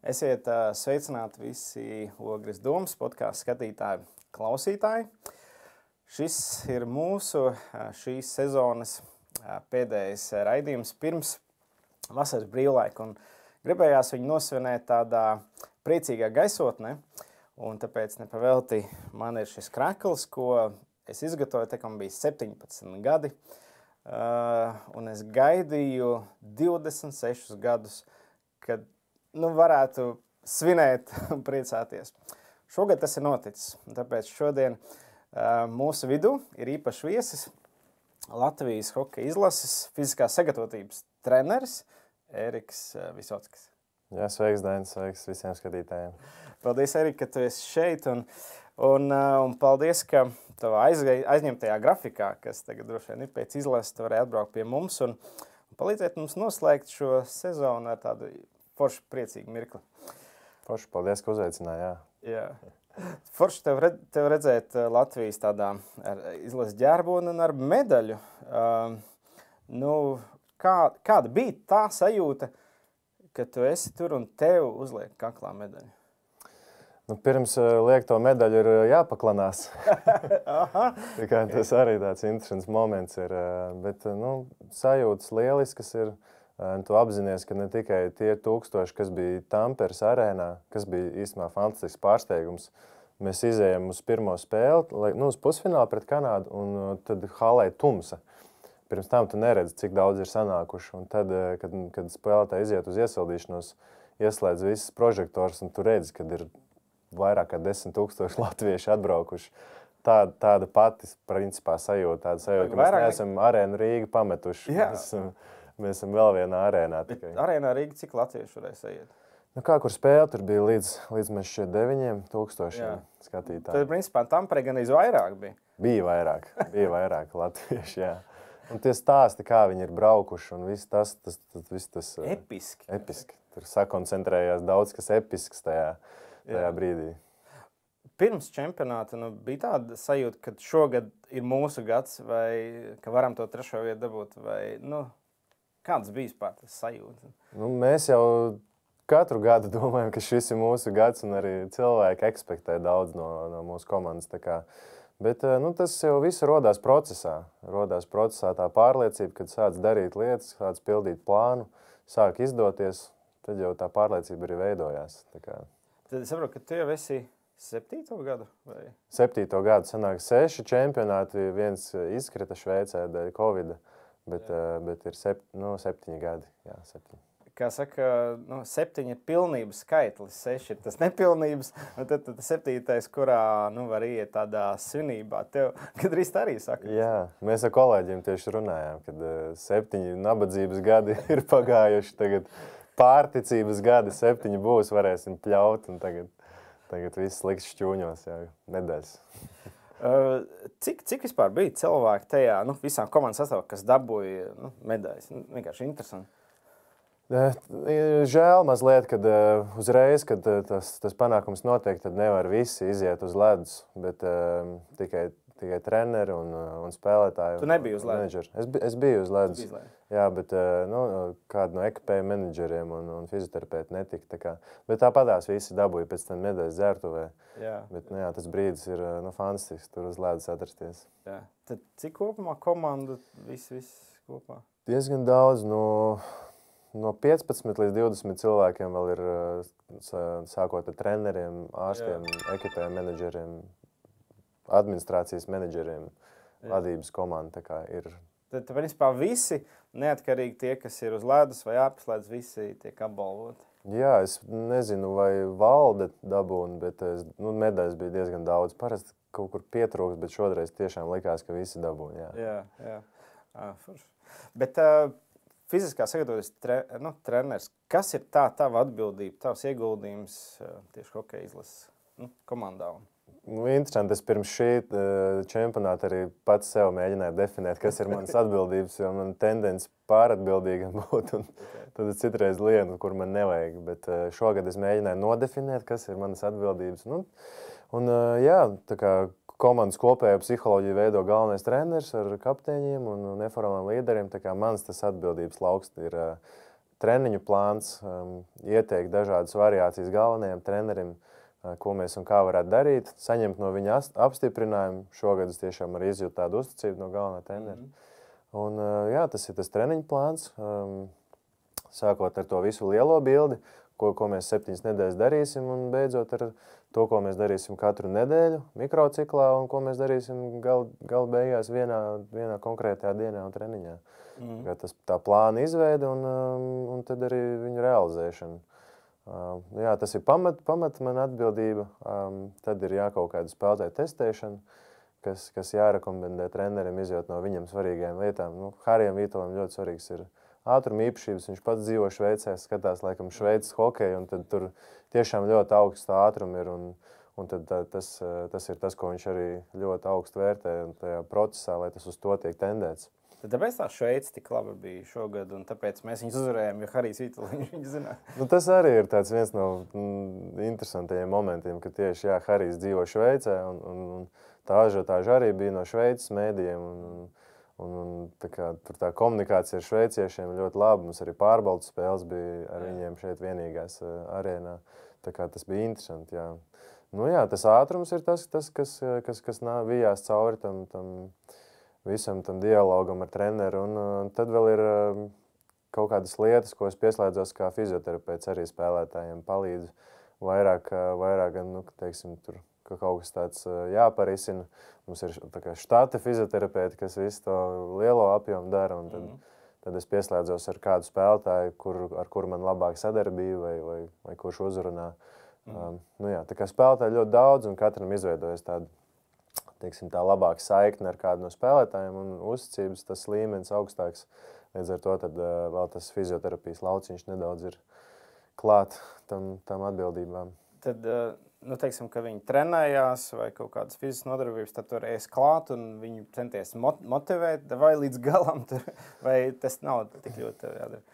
Esiet sveicināti visi Ogres domas podkāstu skatītāji, klausītāji. Šis ir mūsu šīs sezonas pēdējais raidījums pirms vasaras brīvlaika. Un gribējās viņu nosvinēt tādā priecīgā gaisotnē. Un tāpēc nepavelti man ir šis krakls, ko es izgatavoju, tā kā man bija 17 gadi. Un es gaidīju 26 gadus, kad varētu svinēt un priecāties. Šogad tas ir noticis, tāpēc šodien mūsu vidū ir īpašs viesis, Latvijas hokeja izlases fiziskās sagatavotības treneris Eriks Visockis. Jā, sveiks, Dainis, sveiks visiem skatītājiem. Paldies, Erika, ka tu esi šeit, un paldies, ka tavā aizņemtajā grafikā, kas tagad droši vien ir pēc izlases, tu varēji atbraukt pie mums un palīdzēt mums noslēgt šo sezonu ar tādu forši priecīgu mirkli. Forši, paldies, ka uzaicināji, jā. Forši tev redzēt Latvijas tādā ar izlases ģērboni un ar medaļu. Kāda bija tā sajūta, ka tu esi tur un tev uzliek kaklā medaļu? Pirms liek to medaļu ir jāpaklanās. Tā kā tas arī tāds interesants moments ir. Bet sajūtas lieliskas ir. Tu apzinies, ka ne tikai tie tūkstoši, kas bija Tamperes arēnā, kas bija īstenībā fantastisks pārsteigums. Mēs izējām uz pirmo spēli, uz pusfinālu pret Kanādu, un tad halē tumsa. Pirms tam tu neredzi, cik daudz ir sanākuši. Un tad, kad spēlētāji iziet uz iesildīšanos, ieslēdz visas prožektors, un tu redzi, kad ir vairāk kā 10 000 latvieši atbraukuši. Tāda pati, principā, sajūta, ka mēs neesam arēnu Rīgu pametuši. Mēs esam vēl vienā arēnā tikai. Arēnā Rīga cik latvieši varēs iet? Kā kur spēle, tur bija līdz mēs šeit 9,000 skatītāji. Tad, principā, Tamperē gan vairāk bija? Bija vairāk latvieši, jā. Un tie stāsti, kā viņi ir braukuši, un viss tas Episki. Tur sakoncentrējās daudz, kas episks tajā brīdī. Pirms čempionāta bija tāda sajūta, ka šogad ir mūsu gads, vai ka varam to 3. vietu dabūt, vai, kāds bija vispār tas sajūta? Mēs jau katru gadu domājam, ka šis ir mūsu gads, un arī cilvēki ekspektē daudz no mūsu komandas. Bet tas jau viss rodās procesā. Rodās procesā tā pārliecība, kad sāc darīt lietas, sāc pildīt plānu, sāk izdoties, tad jau tā pārliecība arī veidojās. Tad es saprotu, ka tu jau esi 7. gadu? Vai? 7. gadu sanāk 6 čempionāti, viens izkrita Šveicē dēļ Covida. Bet ir 7 gadi. Jā, 7. Kā saka, 7 ir pilnības skaitlis, 6 ir tas nepilnības, un tad 7. kurā var iet tādā svinībā. Tev, kad drīz tā arī saka? Jā, mēs ar kolēģiem tieši runājām, kad 7 nabadzības gadi ir pagājuši, tagad pārticības gadi 7 būs, varēsim pļaut, un tagad viss liks šķūņos, medaļas. Cik vispār bija cilvēki tajā, visām komandas sastāvā, kas dabūja medaļas? Vienkārši interesanti. Žēl mazliet, kad uzreiz, kad tas panākums notiek, tad nevar visi iziet uz ledus, bet tikai treneri un spēlētāji. Tu nebija uz ledus? Es biju uz ledus. Jā, bet kādu no ekipēja menedžeriem un fizioterapeiti netika. Bet tāpatās visi dabūja pēc tam medaļas dzērtuvē. Bet tas brīdis ir fantastisks, tur uz ledus atrasties. Jā. Tad cik kopumā komanda viss kopā? Diezgan daudz. No 15 līdz 20 cilvēkiem vēl ir sākot ar treneriem, ārstiem, ekipējiem, menedžeriem, administrācijas menedžeriem, vadības komanda. Tad, principā, visi, neatkarīgi tie, kas ir uz ledus vai ārpus ledus, visi tiek apbalvoti. Jā, es nezinu, vai valde dabūna, bet medaļas bija diezgan daudz. Parasti kaut kur pietrūks, bet šodreiz tiešām likās, ka visi dabūna. Jā. Forši. Bet fiziskā sagatavoties treneris, kas ir tava atbildība, tavs ieguldījums tieši hokeja izlases komandā? Interesanti, es pirms šī čempionāta arī pats sev mēģināju definēt, kas ir manas atbildības, jo man tendence pāratbildīgam būt, un tad es citreiz lienu, kur man nevajag, bet šogad es mēģināju nodefinēt, kas ir manas atbildības. Tā kā komandas kopējo psiholoģiju veido galvenais treneris ar kapteiņiem un neformāliem līderiem, tā kā mans tas atbildības lauks ir treniņu plāns, ieteikt dažādas variācijas galvenajam trenerim, ko mēs un kā varētu darīt, saņemt no viņa apstiprinājumu. Šogad es tiešām arī izjūtu tādu uzticību no galvenā trenera. Un, jā, tas ir tas treniņu plāns, sākot ar to visu lielo bildi, ko mēs 7 nedēļas darīsim, un beidzot ar to, ko mēs darīsim katru nedēļu mikrociklā, un ko mēs darīsim gal beigās vienā konkrētajā dienā un treniņā. Tā plāna izveide un tad arī viņu realizēšana. Jā, tas ir pamat man atbildība. Tad ir kaut kāda spēlētāja testēšana, kas jārekomendē trenerim, izjūt no viņam svarīgajām lietām. Harijam Vītolam ļoti svarīgs ir ātruma īpašības. Viņš pats dzīvo Šveicē, skatās laikam Šveices hokeju, un tad tur tiešām ļoti augsts ātrumi ir. Un tad tas ir tas, ko viņš arī ļoti augstu vērtē tajā procesā, lai tas uz to tiek tendēts. Tad tāpēc tā Šveice tik labi bija šogad, un tāpēc mēs viņus uzvarējām, jo Harijs Vītols viņu zināja. Tas arī ir tāds viens no interesantajiem momentiem, ka tieši Harijs dzīvo Šveicē, un tā ažiotāža arī bija no Šveices mēdījiem, un tā komunikācija ar šveiciešiem ļoti laba. Mums arī pārbaudas spēles bija ar viņiem šeit vienīgās arēnā. Tā kā tas bija interesanti, jā. Tas ātrums ir tas, kas vijās cauri visam tam dialogam ar treneru, un tad vēl ir kaut kādas lietas, ko es pieslēdzos kā fizioterapeits arī spēlētājiem palīdzu. Vairāk gan, teiksim, tur kaut kas tāds jāparisina. Mums ir štata fizioterapeiti, kas visu to lielo apjomu dara, un tad es pieslēdzos ar kādu spēlētāju, ar kuru man labāk sadarbība vai kurš uzrunā. Tā kā spēlētāji ļoti daudz, un katram izveidojas tāda, teiksim, tā labāka saikne ar kādu no spēlētājiem, un uzticības tas līmenis augstāks. Līdz ar to tad vēl tas fizioterapijas lauciņš nedaudz ir klāt tam atbildībām. Tad, teiksim, ka viņi trenējās vai kaut kādas fiziskas nodarbības, tad tur esi klāt un viņi centies motivēt vai līdz galam tur, vai tas nav tik ļoti jādara?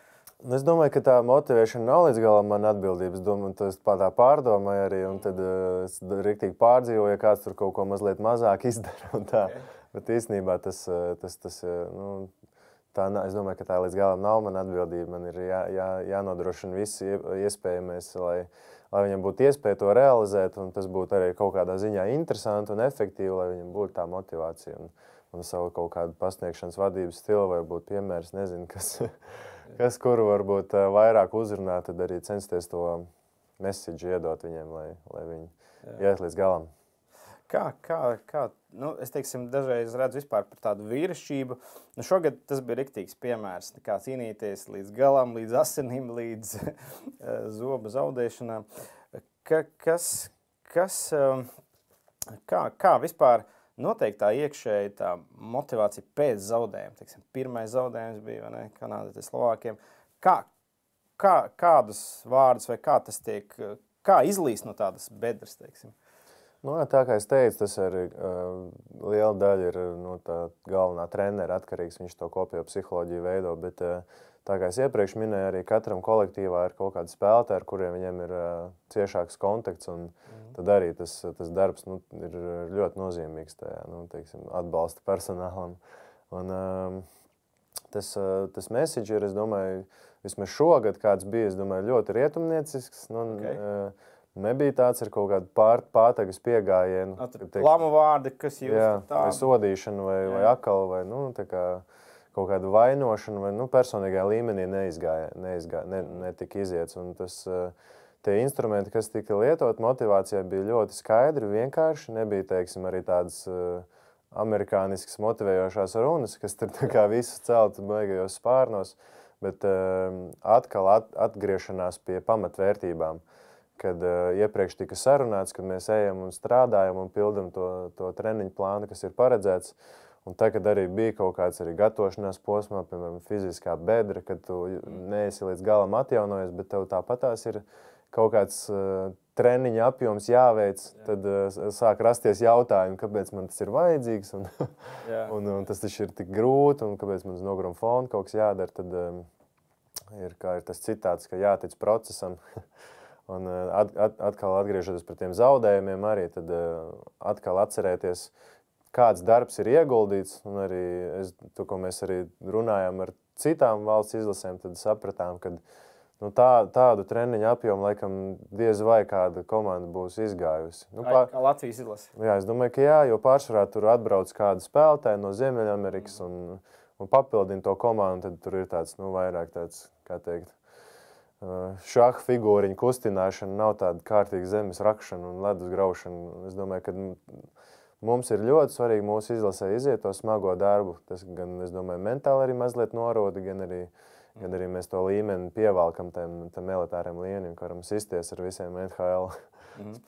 Es domāju, ka tā motivēšana nav līdz galam man atbildības. Tas tā pārdomāju arī, un tad es riktīgi pārdzīvoju, ja kāds tur kaut ko mazliet mazāk izdara. Okay. Bet īstenībā es domāju, ka tā līdz galam nav man atbildība. Man ir jānodrošina visi iespējamais, lai viņam būtu iespēja to realizēt, un tas būtu arī kaut kādā ziņā interesanti un efektīvi, lai viņam būtu tā motivācija. Un savu kaut kādu pasniegšanas vadības stilu vai būt piemērs, nezinu, kas kuru varbūt vairāk uzrunā, tad arī censties to message iedot viņiem, lai viņi iet līdz galam. Es teiksim, dažreiz redzu vispār par tādu vīrišķību. Šogad tas bija riktīgs piemērs, kā cīnīties līdz galam, līdz asinīm, līdz zobu zaudēšanām. Kā vispār noteikti tā iekšēji tā motivācija pēc zaudējuma? Teiksim, pirmais zaudējums bija, vai ne, Kanādas Slovākiem. Kādus vārdus vai kā izlīst no tādas bedres, teiksim? Tā kā es teicu, tas arī liela daļa ir no tā galvenā trenera atkarīgs. Viņš to kopējo psiholoģiju veido, bet tā kā es iepriekš minēju, arī katram kolektīvā ir kaut kādi spēlētāji, ar kuriem viņiem ir ciešāks kontakts, un tad arī tas darbs ir ļoti nozīmīgs tajā, teiksim, atbalsta personālam. Un tas message ir, es domāju, vismaz šogad kāds bija, es domāju, ļoti rietumniecisks. Nebija tāds ar kaut kādu pātagas piegājienu. Lamu vārdi, kas jūs vai sodīšanu, vai akalu, vai tā kā kaut kādu vainošanu, vai personīgajā līmenī netika iziets. Un tie instrumenti, kas tika lietot motivācijā, bija ļoti skaidri, vienkārši. Nebija, teiksim, arī tādas amerikāniskas motivējošās runas, kas tur tā kā visu celtu baigajos spārnos, bet atkal atgriešanās pie pamatvērtībām. Kad iepriekš tika sarunāts, kad mēs ejam un strādājam un pildam to treniņu plānu, kas ir paredzēts. Un tagad arī bija kaut kāds arī gatavošanās posmā, piemēram, fiziskā bedra, kad tu neesi līdz galam atjaunojies, bet tev tāpatās ir kaut kāds treniņa apjoms jāveic, tad sāk rasties jautājumi, kāpēc man tas ir vajadzīgs, un tas taču ir tik grūti, un kāpēc man uz noguruma fona kaut kas jādara, tad ir tas citāts, ka jātic procesam. Un atkal atgriežoties par tiem zaudējumiem arī, tad atkal atcerēties, kāds darbs ir ieguldīts, un arī to, ko mēs arī runājām ar citām valsts izlasēm, tad sapratām, ka nu, tādu treniņu apjomu laikam diez vai kāda komanda būs izgājusi. Nu, Kā Latvijas izlase? Jā, es domāju, ka jā, jo pārsvarā tur atbrauc kāda spēlētāja no Ziemeļamerikas un papildina to komandu, tad tur ir tāds, nu, vairāk tāds, kā teikt, šaha figūriņu kustināšana, nav tāda kārtīga zemes rakšana un ledus graušana. Es domāju, ka mums ir ļoti svarīgi mūsu izlasē iziet to smago darbu. Tas gan, es domāju, mentāli arī mazliet norodi, gan arī mēs to līmeni pievalkam tam elitāriem līmenim, ka varam sisties ar visiem NHL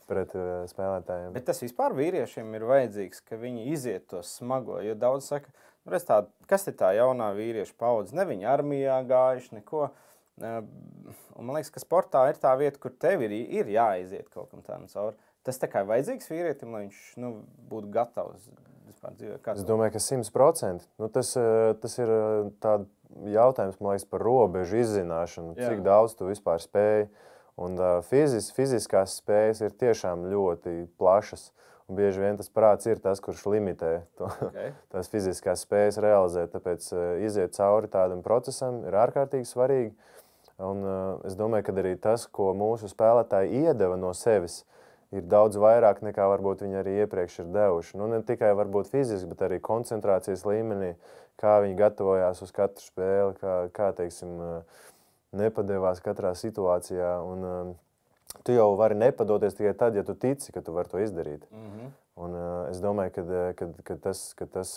pret spēlētājiem. Bet tas vispār vīriešiem ir vajadzīgs, ka viņi iziet to smago, jo daudz saka, kas ir tā jaunā vīrieša paudze? Ne viņi armijā gājuši, neko. Un man liekas, ka sportā ir tā vieta, kur tev ir jāiziet kaut kam tādam cauri. Tas tā kā vajadzīgs vīrietim, lai viņš būtu gatavs vispār dzīvē. Es domāju, ka 100%. Nu, tas ir tāda jautājums, man liekas, par robežu izzināšanu, cik daudz tu vispār spēji. Un fiziskās spējas ir tiešām ļoti plašas. Un bieži vien tas prāts ir tas, kurš limitē tās fiziskās spējas realizēt. Tāpēc iziet cauri tādam procesam ir ārkārtīgi svarīgi. Un es domāju, ka arī tas, ko mūsu spēlētāji iedeva no sevis, ir daudz vairāk nekā varbūt viņi arī iepriekš ir devuši. Nu, ne tikai varbūt fiziski, bet arī koncentrācijas līmenī, kā viņi gatavojās uz katru spēli, kā teiksim, nepadevās katrā situācijā. Un tu jau vari nepadoties tikai tad, ja tu tici, ka tu vari to izdarīt. Un es domāju, ka tas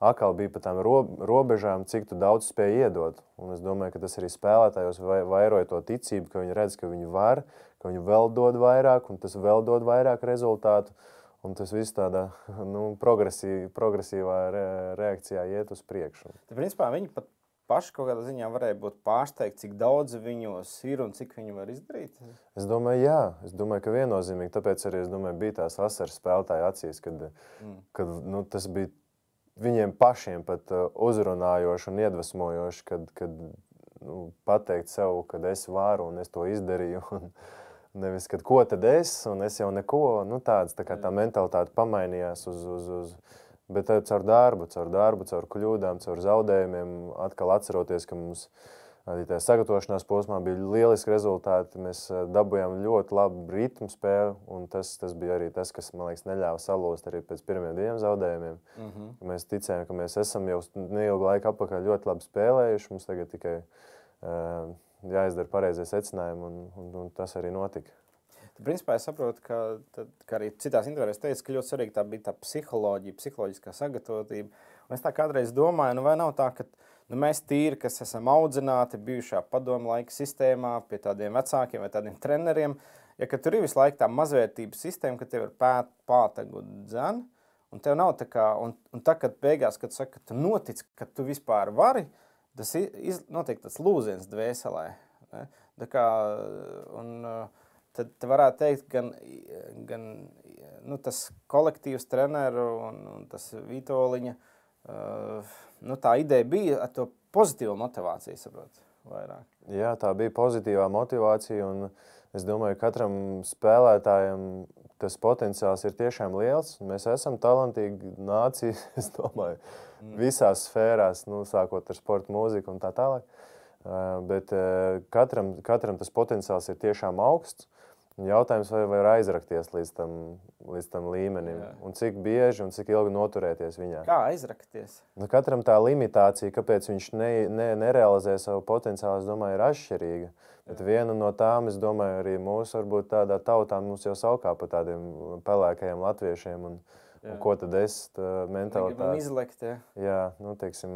atkal bija pa tām robežām, cik tu daudz spēj iedot. Un es domāju, ka tas arī spēlētājos vairoja to ticību, ka viņi redz, ka viņi var, ka viņi vēl dod vairāk, un tas vēl dod vairāk rezultātu. Un tas viss tādā progresīvā reakcijā iet uz priekšu. Tad, principā, viņi pat paši kaut kādā ziņā varēja būt pārsteigti, cik daudz viņos ir un cik viņi var izdarīt? Es domāju, jā. Es domāju, ka viennozīmīgi. Tāpēc arī, es domāju, bija tās asaras spēlētāju acīs, kad tas bija viņiem pašiem pat uzrunājoši un iedvesmojoši, kad pateikt sev, kad es varu un es to izdarīju. Nevis, kad ko tad es, un es jau neko, tā mentalitāte pamainījās bet caur darbu, caur kļūdām, caur zaudējumiem, atkal atceroties, ka mums arī tajā sagatavošanās posmā bija lieliski rezultāti, mēs dabujām ļoti labu ritmu spēli, un tas bija arī tas, kas, man liekas, neļāva salūst arī pēc pirmiem 2 zaudējumiem. Mēs ticējām, ka mēs esam jau neilgu laiku atpakaļ ļoti labi spēlējuši, mums tagad tikai jāizdara pareizie secinājumi, un tas arī notika. Tad, principā, es saprotu, ka arī citās intervijās teica, ka ļoti svarīgi tā bija tā psiholoģija, psiholoģiskā sagatavotība. Un es tā kādreiz domāju, vai nav tā, ka mēs tīri, kas esam audzināti bijušā padomu laika sistēmā, pie tādiem vecākiem vai tādiem treneriem, ja ka tur ir visu laiku tā mazvērtības sistēma, ka tev ir pātagu dzen, un tev nav tā kā, un tā, kad beigās, kad tu saki, ka tu notic, ka tu vispār vari, tas notiek tāds lūziens dvēselē. Ne? Tā kā, tad varētu teikt, gan tas kolektīvs treneru un tas Vitoļiņa, tā ideja bija ar to pozitīvo motivāciju, saprot, vairāk. Jā, tā bija pozitīvā motivācija, un es domāju, katram spēlētājam tas potenciāls ir tiešām liels. Mēs esam talantīgi nācija, es domāju, visās sfērās, sākot ar sportu, mūziku un tā tālāk. Bet katram tas potenciāls ir tiešām augsts. Jautājums, vai var aizrakties līdz tam līmenim, un cik bieži un cik ilgi noturēties viņā. Kā aizrakties? Katram tā limitācija, kāpēc viņš nerealizē savu potenciālu, es domāju, ir atšķirīga. Bet viena no tām, es domāju, arī mūsu varbūt tādā tautā mums jau saukā pa tādiem pelēkajiem latviešiem, un ko tad es mentalitāti. Gribam izlekt, Jā, teiksim,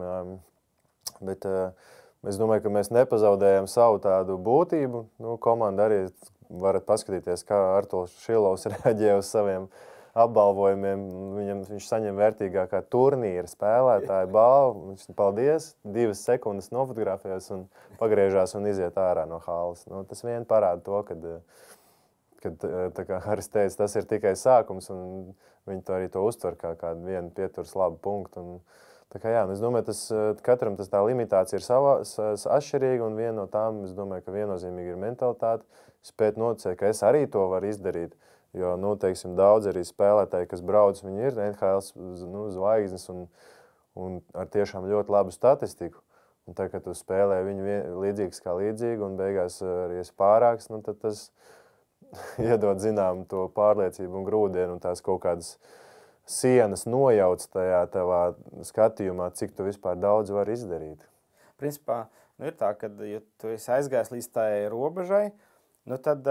bet es domāju, ka mēs nepazaudējam savu tādu būtību. Komanda arī varat paskatīties, kā Artūrs Šilovs reaģē uz saviem apbalvojumiem. Viņš saņem vērtīgākā turnīra spēlētāja balvu. Viņš paldies, 2 sekundes nofotografējas un pagriežās un iziet ārā no halles. Tas vien parāda to, kad tā kā Haris teica, tas ir tikai sākums, un viņi to arī uztver kā kādu vienu pieturas labu punktu. Tā kā es domāju, katram tā limitācija ir atšķirīga, un viena no tām, es domāju, ka viennozīmīgi ir mentalitāte, spēt noticēt, ka es arī to varu izdarīt. Jo, nu, teiksim, daudz arī spēlētāji, kas brauc, viņi ir NHL zvaigznes un ar tiešām ļoti labu statistiku. Un tā, kad tu spēlē viņu līdzīgs kā līdzīgi un beigās arī esi pārāks, nu, tad tas iedod zinām to pārliecību un grūdienu un tās kaut kādas sienas nojauc tajā tavā skatījumā, cik tu vispār daudz vari izdarīt. Principā, nu ir tā, ka, ja tu esi aizgājis līdz tai robežai, nu tad,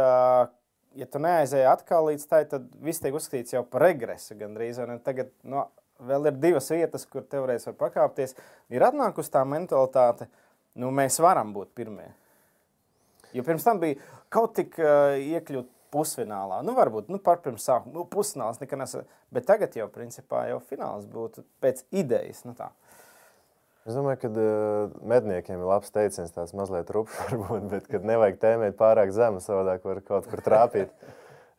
ja tu neaizēji atkal līdz tai, tad viss tiek uzskatīts jau par regresu gandrīz. Un tagad, nu, vēl ir 2 vietas, kur teorētiski var pakāpties. Ir atnākusi tā mentalitāte, nu, mēs varam būt pirmie. Jo pirms tam bija kaut tik iekļūt pusfinālā. Nu, varbūt, nu, par pirms sākuma, nu, pusfināls nekad nesa. Bet tagad jau, principā, jau fināls būtu pēc idejas, nu tā. Es domāju, ka medniekiem ir labs teiciens, tās mazliet rupšs varbūt, bet kad nevajag tēmēt pārāk zemu, savādāk var kaut kur trāpīt.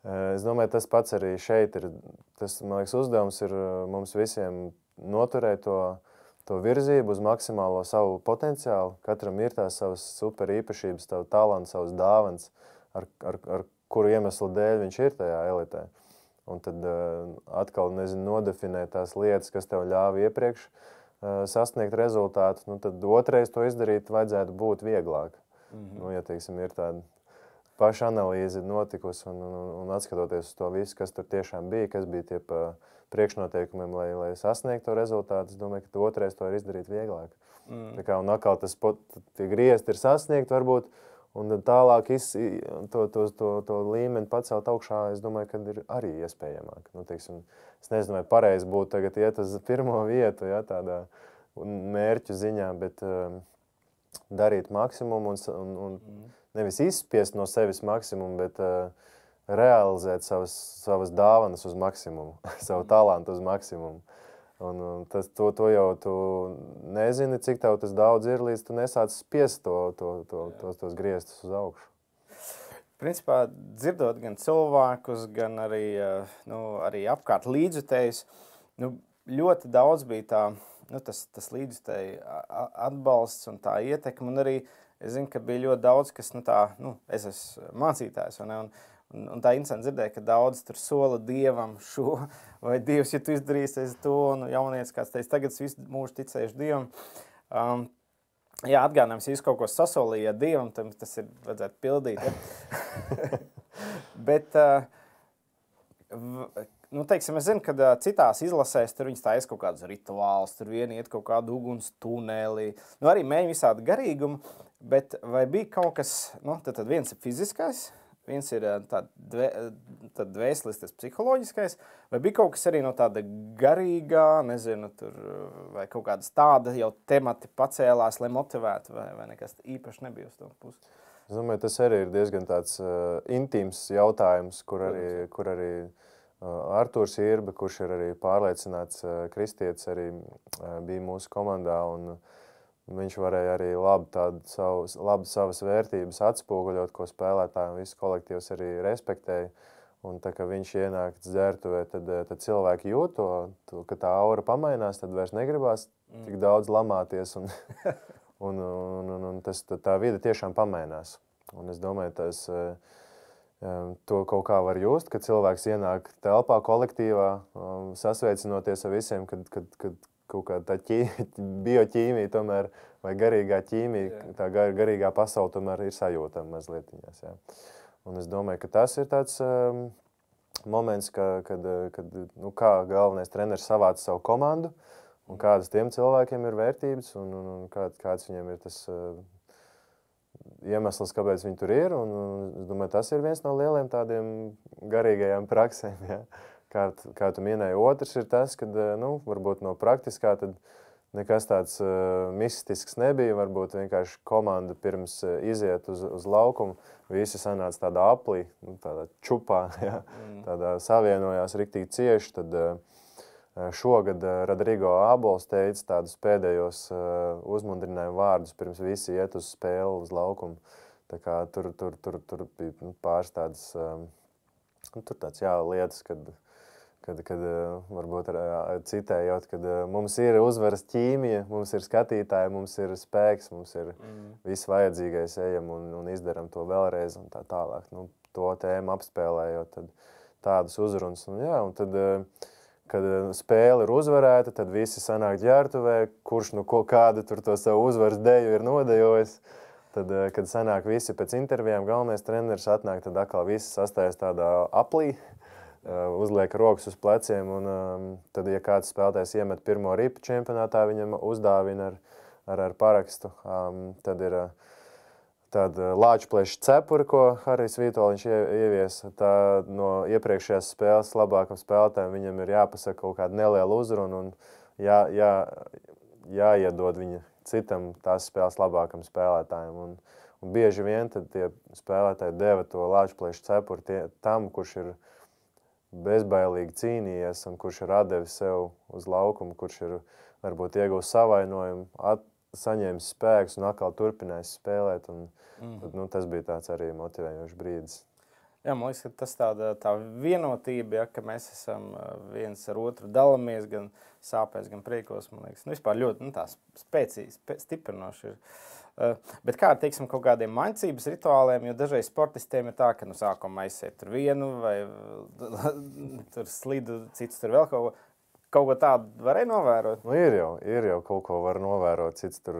Es domāju, tas pats arī šeit ir. Tas, man liekas, uzdevums ir mums visiem noturēt to virzību uz maksimālo savu potenciālu. Katram ir tās savas super īpašības, savu talantu, savas dāvans, ar kuru iemeslu dēļ viņš ir tajā elitē. Un tad atkal, nodefinēt tās lietas, kas tev ļāva iepriekš sasniegt rezultātus, nu tad otrais to izdarīt vajadzētu būt vieglāk. Nu, ja, teiksim, ir tāda paša analīze notikusi un atskatoties uz to visu, kas tur tiešām bija, kas bija tie priekšnoteikumiem, lai sasniegtu to rezultātu, es domāju, ka otrais to ir izdarīt vieglāk. Tā kā, un atkal tie griezti ir sasniegt varbūt, un tālāk to līmeni pacelt augšā, es domāju, ka ir arī iespējamāk. Nu, teiksim, es nezinu, vai pareizi būtu tagad iet uz pirmo vietu, ja, tādā mērķu ziņā, bet darīt maksimumu un nevis izspiest no sevis maksimumu, bet realizēt savas dāvanas uz maksimumu, savu talantu uz maksimumu. Un to jau tu nezini, cik tev tas daudz ir, līdz tu nesāc spiest tos griestus uz augšu. Principā, dzirdot gan cilvēkus, gan arī, arī apkārt līdzjutējus, ļoti daudz bija tā, tas līdzjutēju atbalsts un tā ietekme, un arī es zinu, ka bija ļoti daudz, kas, es esmu mācītājs, un tā interesanti dzirdēja, ka daudz tur sola Dievam šo, vai Dievs, ja tu izdarīsi to, un jaunietis kāds teica, tagad es visu mūžu ticējuši Dievam. Jā, atgādinājums, ja jūs kaut ko sasolījāt Dievam, tad tas ir vajadzētu pildīt. Ja? Bet, teiksim, es zinu, ka citās izlasēs tur viņas taisa kaut kādus rituālus, tur vieni iet kaut kādu uguns tunelī, arī mēģi visādi garīgumu, bet vai bija kaut kas, tad viens ir fiziskais, viens ir dvēselisks, psiholoģiskais, vai bija kaut kas arī no tāda garīgā, nezinu, tur, vai kaut kādas tāda jau temati pacēlās, lai motivētu, vai nekas īpaši nebija uz to pusi? Es domāju, tas arī ir diezgan tāds intīms jautājums, kur arī Artūrs Irba, kurš ir arī pārliecināts kristietis, arī bija mūsu komandā, un viņš varēja arī labi savas vērtības atspoguļot, ko spēlētāji un visu kolektīvs arī respektēja. Un tā, ka viņš ienāk dzērtuvē, tad cilvēki jūt to, ka tā aura pamainās, tad vairs negribās tik daudz lamāties. Un tā vide tiešām pamainās. Un es domāju, to kaut kā var just, kad cilvēks ienāk telpā kolektīvā, sasveicinoties ar visiem, kad kaut kā tā bioķīmija tomēr, vai garīgā ķīmija, tā garīgā pasaule tomēr ir sajūtama mazlietiņās. Jā. Un es domāju, ka tas ir tāds moments, kad kā galvenais treneris savāca savu komandu, un kādas tiem cilvēkiem ir vērtības, un kāds viņiem ir tas iemesls, kāpēc viņi tur ir. Un es domāju, tas ir viens no lieliem tādiem garīgajām praksēm, jā. Kā tu minēji, otrs ir tas, kad, varbūt no praktiskā, tad nekas tāds mistisks nebija, varbūt vienkārši komanda pirms iziet uz laukumu, visi sanāca tādā aplī, tādā čupā, jā, tādā savienojās riktīgi cieši, tad šogad Rodrigo Abols teica tādus pēdējos uzmundrinājumu vārdus, pirms visi iet uz spēli uz laukumu. Tā kā tur bija pāris tādas, tur tāds, jā, lietas, kad varbūt citējot, kad mums ir uzvaras ķīmija, mums ir skatītāji, mums ir spēks, mums ir viss vajadzīgais, ejam un izdaram to vēlreiz un tā tālāk. To tēmu apspēlējot, tādas uzrunas. Un tad, kad spēle ir uzvarēta, tad visi sanāk ģērbtuvē, kurš kādu tur to savu uzvaras deju ir nodejojis. Tad, kad sanāk visi pēc intervijām, galvenais treneris atnāk, tad atkal visi sastājas tādā aplī, uzliek rokas uz pleciem, un tad, ja kāds spēlētājs iemet pirmo ripu čempionātā, viņam uzdāvina ar parakstu. Tad ir tāda lāčplēša cepura, ko Harijs Vītoliņš ievies. Tā no iepriekšējās spēles labākam spēlētājiem viņam ir jāpasaka kaut kāda neliela uzruna un jāiedod viņa citam tās spēles labākam spēlētājiem. Un bieži vien tad tie spēlētāji deva to lāčplēša cepuru tam, kurš ir bezbailīgi cīnījies un kurš ir atdevis sev uz laukumu, kurš ir varbūt iegūst savainojumu, saņēmis spēkus un atkal turpinājis spēlēt. Tad, tas bija tāds arī motivējošs brīdis. Jā, man liekas, ka tas tā vienotība, ka mēs esam viens ar otru dalāmies gan sāpēs, gan priekos, man liekas, vispār ļoti tā spēcīgi, stiprinoši ir. Bet kā, teiksim, kaut kādiem maņcības rituāliem, jo dažreiz sportistiem ir tā, ka sākumā aiziet tur vienu vai tur slidu, cits tur vēl kaut ko tādu varēja novērot? Ir jau kaut ko var novērot, cits tur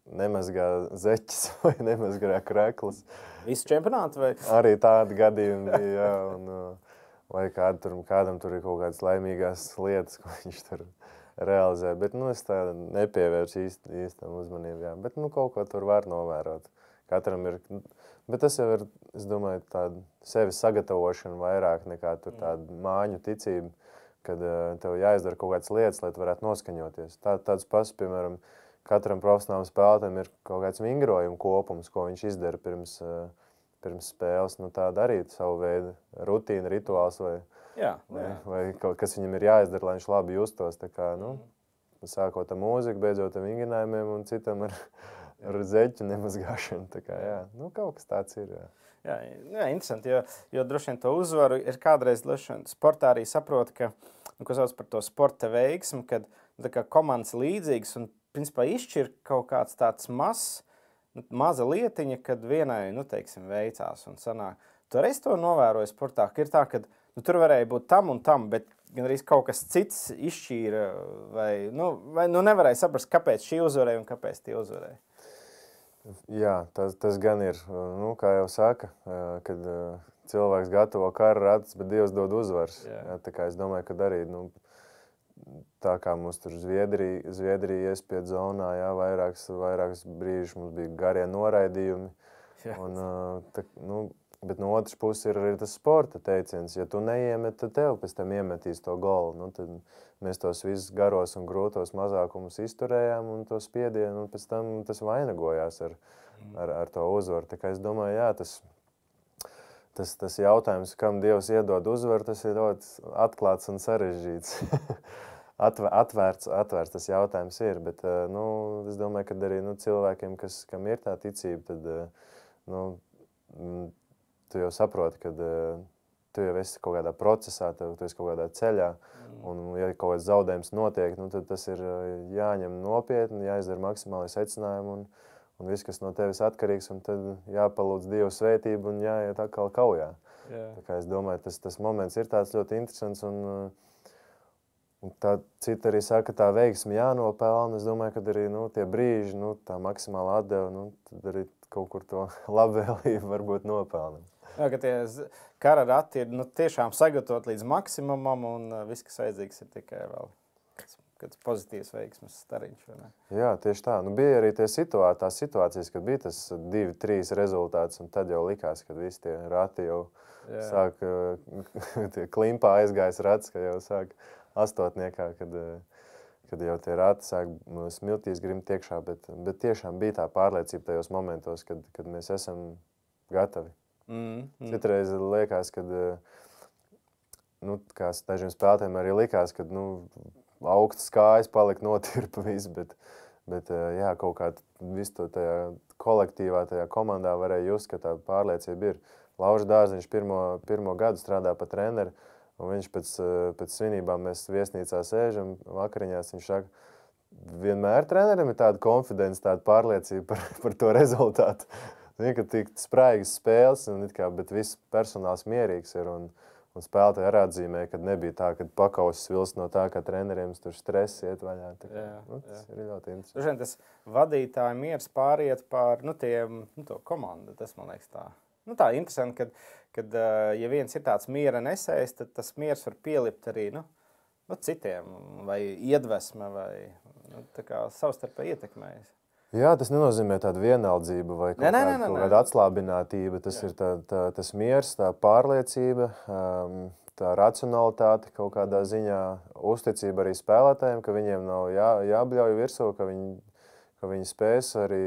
nemazgā zeķis vai nemazgā kreklas. Visu čempionātu vai? Arī tādi gadījumi bija, jā, vai kādam tur ir kaut kādas laimīgās lietas, ko viņš tur realizē, bet es tā nepievēršu īstam uzmanību, jā. Bet kaut ko tur var novērot. Katram ir, bet tas jau ir, es domāju, tāda sevi sagatavošana vairāk nekā tur tāda māņu ticība, kad tev jāizdara kaut kādas lietas, lai tu varētu noskaņoties. Tāds pats, piemēram, katram profesionālam spēlētājam ir kaut kāds vingrojuma kopums, ko viņš izdara pirms spēles. Tāda arī savu veidu rutīna, rituāls vai kas viņam ir jāizdara, lai viņš labi justos. Tā kā, sākot ar mūziku, beidzot ar vingrinājumiem un citam ar zeķu nemazgāšanu. Tā kā, jā, kaut kas tāds ir. Jā, interesanti, jo droši vien to uzvaru ir kādreiz sportā arī saprot, ka, ko sauc par to sporta veiksmu, kad komandas līdzīgas un principā izšķir kaut kāds tāds maza lietiņa, kad vienai, teiksim, veicās un sanāk. Tu reiz to novēroji sportā, ka ir tā, ka tur varēja būt tam un tam, bet gan arī kaut kas cits izšķīra vai nevarēja saprast, kāpēc šī uzvarēja un kāpēc tie uzvarēja. Jā, tas gan ir, kā jau saka, kad cilvēks gatavo kara ratus, bet Dievs dod uzvaras. Jā, tā kā es domāju, ka arī, tā kā mums tur Zviedrija iespied zonā, jā, vairākas brīžus mums bija garie noraidījumi. Bet no otras puses ir arī tas sporta teiciens. Ja tu neiemet, tad tev pēc tam iemetīs to golu. Tad mēs tos visus garos un grūtos mazākumus izturējām un to spiedienu, un pēc tam tas vainagojās ar to uzvaru. Tā kā es domāju, jā, tas jautājums, kam Dievs iedod uzvaru, tas ir ļoti atklāts un sarežģīts. Atvērts tas jautājums ir, bet es domāju, ka arī cilvēkiem, kam ir tā ticība, tad tu jau saproti, ka tu jau esi kaut kādā procesā, tu esi kaut kādā ceļā, un ja kaut kāds zaudējums notiek, tad tas ir jāņem nopietni, jāizdara maksimāli secinājumi, un viss, kas no tevis atkarīgs, un tad jāpalūdz Dievu svētību un jāiet atkal kaujā. Tā kā es domāju, tas moments ir tāds ļoti interesants, un tā cita arī saka, tā veiksme jānopelna. Es domāju, ka arī tie brīži, tā maksimāla atdeva, tad arī kaut kur to labvēlību varbūt nopelna. Jā, ka tie kara rati ir tiešām sagatavot līdz maksimumam, un viss, kas vajadzīgs, ir tikai vēl kāds pozitīvs veiksmes stariņš. Jā, tieši tā. Bija arī tās situācijas, kad bija tas 2-3 rezultāts, un tad jau likās, ka visi tie rati jau sāk, tie klimpā aizgājas rats, ka jau sāk astotniekā, kad jau tie rati sāk smiltīs grimt iekšā, bet tiešām bija tā pārliecība tajos momentos, kad mēs esam gatavi. Citreiz liekas, kad kā dažiem spēlētājiem arī likās, kad augstas kājas palika notirpa viss, bet jā, kaut kā visu to tajā kolektīvā, tajā komandā varēja just, ka tā pārliecība ir. Lauris Dārziņš pirmo gadu strādā pa treneri, un viņš pēc svinībām mēs viesnīcā sēžam, vakariņās viņš saka, vienmēr trenerim ir tāda konfidence, tāda pārliecība par to rezultātu. Ka tik spraigas spēles, bet viss personāls mierīgs ir, un Un spēlētāji arī atzīmē, ka nebija tā, ka pakausis vilst no tā, ka treneriem tur stress iet vaļā. Tas ir ļoti interesanti. Tas vadītāja miers pāriet pār to komandu. Tas, man liekas, tā interesanti, kad ja viens ir tāds miera nesējs, tad tas miers var pielipt arī citiem, vai iedvesma, vai tā kā savstarpēji ietekmējas. Jā, tas nenozīmē tādu vienaldzību vai kaut kāda atslābinātība. Tas ir tas miers, tā pārliecība, tā racionalitāte kaut kādā ziņā, uzticība arī spēlētājiem, ka viņiem nav jābļauj virsū, ka viņi spēs arī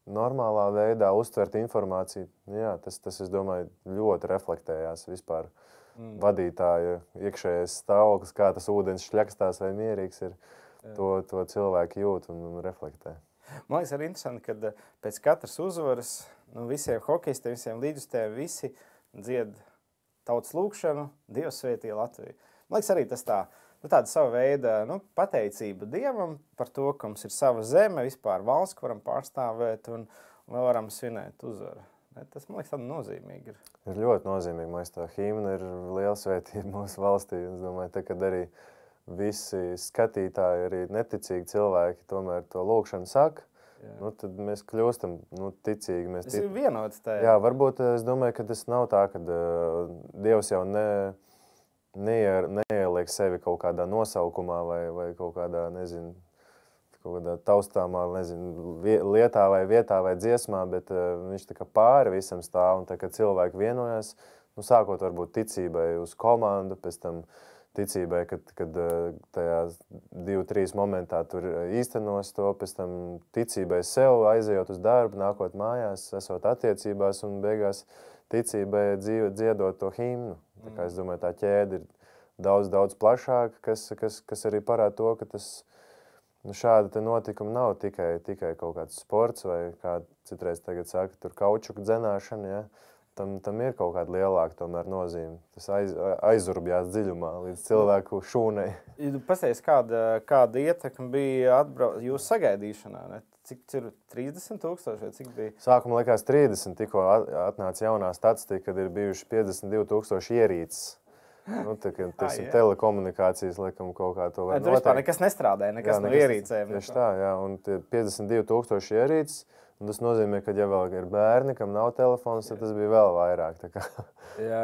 normālā veidā uztvert informāciju. Jā, tas, es domāju, ļoti reflektējās vispār vadītāja iekšējais stāvoklis, kā tas ūdens šļakstās vai mierīgs ir. To cilvēki jūt un reflektē. Man liekas, arī interesanti, ka pēc katras uzvaras visiem hokejistiem, visiem līdzjutējiem, visi dzied tautas lūgšanu, Dievs svētī Latviju. Man liekas, arī tas tāda sava veida pateicība Dievam par to, ka mums ir sava zeme, vispār valsts, ko varam pārstāvēt un vēl varam svinēt uzvaru. Tas, man liekas, tāda nozīmīga ir. Ir ļoti nozīmīgi. Man liekas, tā himna ir liela svētība mūsu valstī. Es domāju, kad arī visi skatītāji, arī neticīgi cilvēki tomēr to lūgšanu saka, tad mēs kļūstam ticīgi. Tas ir vienots tajā. Jā, varbūt es domāju, ka tas nav tā, ka Dievs jau neieliek sevi kaut kādā nosaukumā vai kaut kādā, kaut kādā taustāmā, lietā vai vietā vai dziesmā, bet viņš tā kā pāri visam stāv un tā kā cilvēki vienojās, sākot varbūt ticībai uz komandu, pēc tam ticībai, kad tajā 2-3 momentā tur īstenos to, pēc tam ticībai sev, aizejot uz darbu, nākot mājās, esot attiecībās un beigās ticībai dziedot to himnu. Tā kā es domāju, tā ķēde ir daudz plašāka, kas arī parāda to, ka tas šāda te notikuma nav tikai kaut kāds sports vai kā citreiz tagad saka, tur kaučuku dzenāšana, ja. Tam ir kaut kāda lielāka tomēr nozīme. Tas aizurbjās dziļumā līdz cilvēku šūnei. Pastāties, kāda ietekme bija jūsu sagaidīšanā? Ne? Cik ir 30,000 vai cik bija? Sākumā likās 30, tikko atnāca jaunā statistika, kad ir bijuši 52,000 ierīces. Telekomunikācijas, laikam, kaut kā to var noteikt. Tur vispār nekas nestrādāja, nekas no ierīcēm. Tieši tā, jā, un 52,000 ierīces. Un tas nozīmē, ka ja vēl ir bērni, kam nav telefons, tad tas bija vēl vairāk. Tā kā. Jā.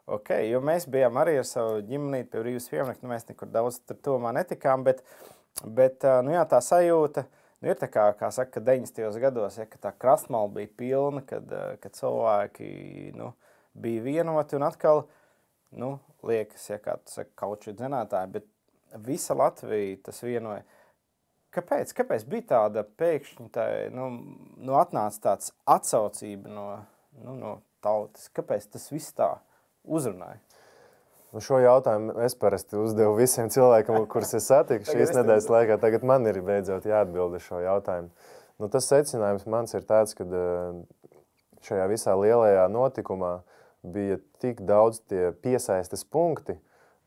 Ok, jo mēs bijām arī ar savu ģimenīti pie brīvības pieminekļa, mēs nekur daudz tuvumā netikām, bet tā sajūta, ir tā kā saka, 90. gados, ja, ka tā krastmala bija pilna, kad cilvēki bija vienoti un atkal, liekas, ja kā tu saka, kauču dzenātāji, bet visa Latvija tas vienoja. Kāpēc bija tāda pēkšņi, atnāca tāds atsaucība no tautas? Kāpēc tas viss tā uzrunāja? Šo jautājumu es parasti uzdevu visiem cilvēkiem, kurus es satiku šīs nedēļas laikā. Tagad man ir beidzot jāatbild šo jautājumu. Tas secinājums mans ir tāds, ka šajā visā lielajā notikumā bija tik daudz tie piesaistes punkti,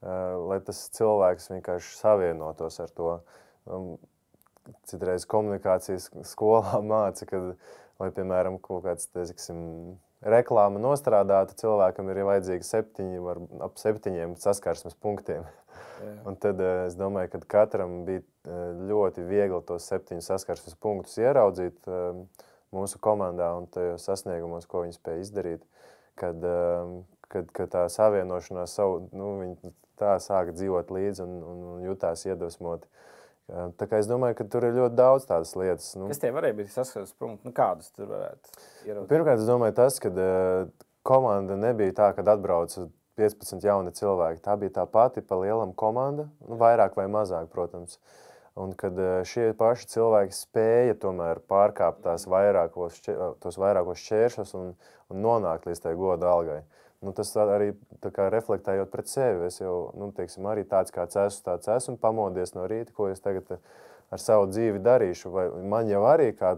lai tas cilvēks vienkārši savienotos ar to. Citreiz komunikācijas skolā māca, lai, piemēram, kaut kāds, reklāma nostrādātu, cilvēkam ir vajadzīgi 7 saskarsmes punktiem. Un tad es domāju, ka katram bija ļoti viegli tos 7 saskarsmes punktus ieraudzīt mūsu komandā un tajos sasniegumos, ko viņi spēja izdarīt, kad tā savienošanās viņi tā sāka dzīvot līdzi un jutās iedvesmoti. Tā kā es domāju, ka tur ir ļoti daudz tādas lietas. Kas tie varēja būt saskarsmes punkti? Kādus tur varētu ieraudzīt? Pirmkārt, es domāju tas, ka komanda nebija tā, kad atbrauca 15 jauni cilvēki. Tā bija tā pati pa lielam komanda, vairāk vai mazāk, protams. Un kad šie paši cilvēki spēja tomēr pārkāpt tos vairākos šķēršļus un nonākt līdz tai goda algai. Tas arī tā kā reflektējot pret sevi. Es jau, arī tāds kāds esmu, pamodies no rīta, ko es tagad ar savu dzīvi darīšu. Vai man jau arī kā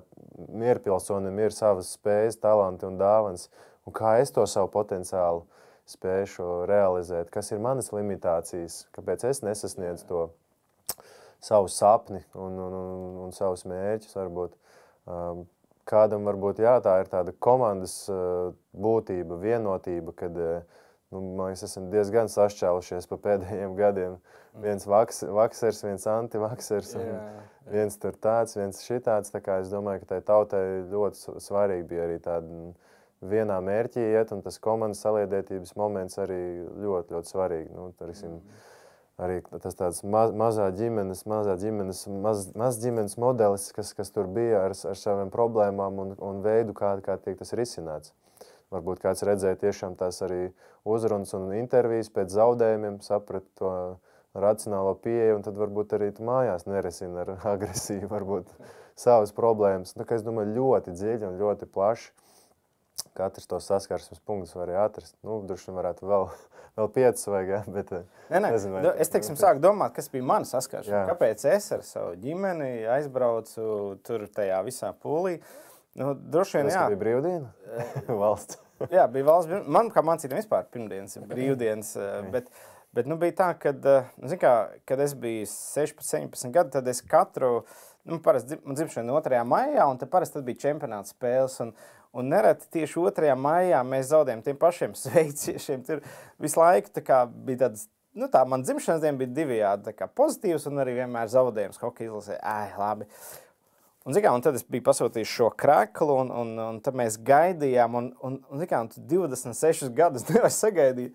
mierpilsonim ir savas spējas, talanti un dāvans. Un kā es to savu potenciālu spēšu realizēt? Kas ir manas limitācijas? Kāpēc es nesasniedzu to savu sapni un savus mērķus varbūt? Kādam varbūt tā ir tāda komandas būtība, vienotība, kad mēs esam diezgan sašķēlušies pa pēdējiem gadiem. Viens vaksers, viens antivaksers, viens tur tāds, viens šitāds. Tā kā es domāju, ka tai tautai ļoti svarīgi bija arī tāda vienā mērķī iet, un tas komandas saliedētības moments arī ļoti, ļoti svarīgi. Nu, arī tas tāds maz ģimenes modelis, kas tur bija ar saviem problēmām un veidu, kā tiek tas risināts. Varbūt kāds redzēja tiešām tās arī uzrunas un intervijas pēc zaudējumiem, saprat to racionālo pieeju, un tad varbūt arī tu mājās nerisina ar agresiju, varbūt savas problēmas. Nu, ka es domāju, ļoti dziļi un ļoti plaši. Katrs to saskarsmes punktus var arī atrast. Nu, droši vien varētu vēl 5 vajag, ja? Bet nezinu. Es, teiksim, sāku domāt, kas bija mana saskaršana. Kāpēc es ar savu ģimeni aizbraucu tur tajā visā pūlī? Nu, droši vien, jā. Tas bija brīvdiena? Valsts. Jā, bija valsts brīvdiena. Man, kā mācītājiem, vispār pirmdienas brīvdienas, bet nu, bija tā, kad es biju 16-17 gadu, tad es katru, parasti man dzimšana 2. maijā, un parasti tad bija čempionāta spēles, un nereti tieši 2. maijā mēs zaudējām tiem pašiem sveiciešiem. Tur visu laiku tā kā bija tāds, man dzimšanas diena bija divējādi, tā kā pozitīvs un arī vienmēr zaudējums hokeja izlasē. Labi. Un tad es biju pasūtījis šo kreklu, un tad mēs gaidījām, un 26 gadus nevar sagaidīt.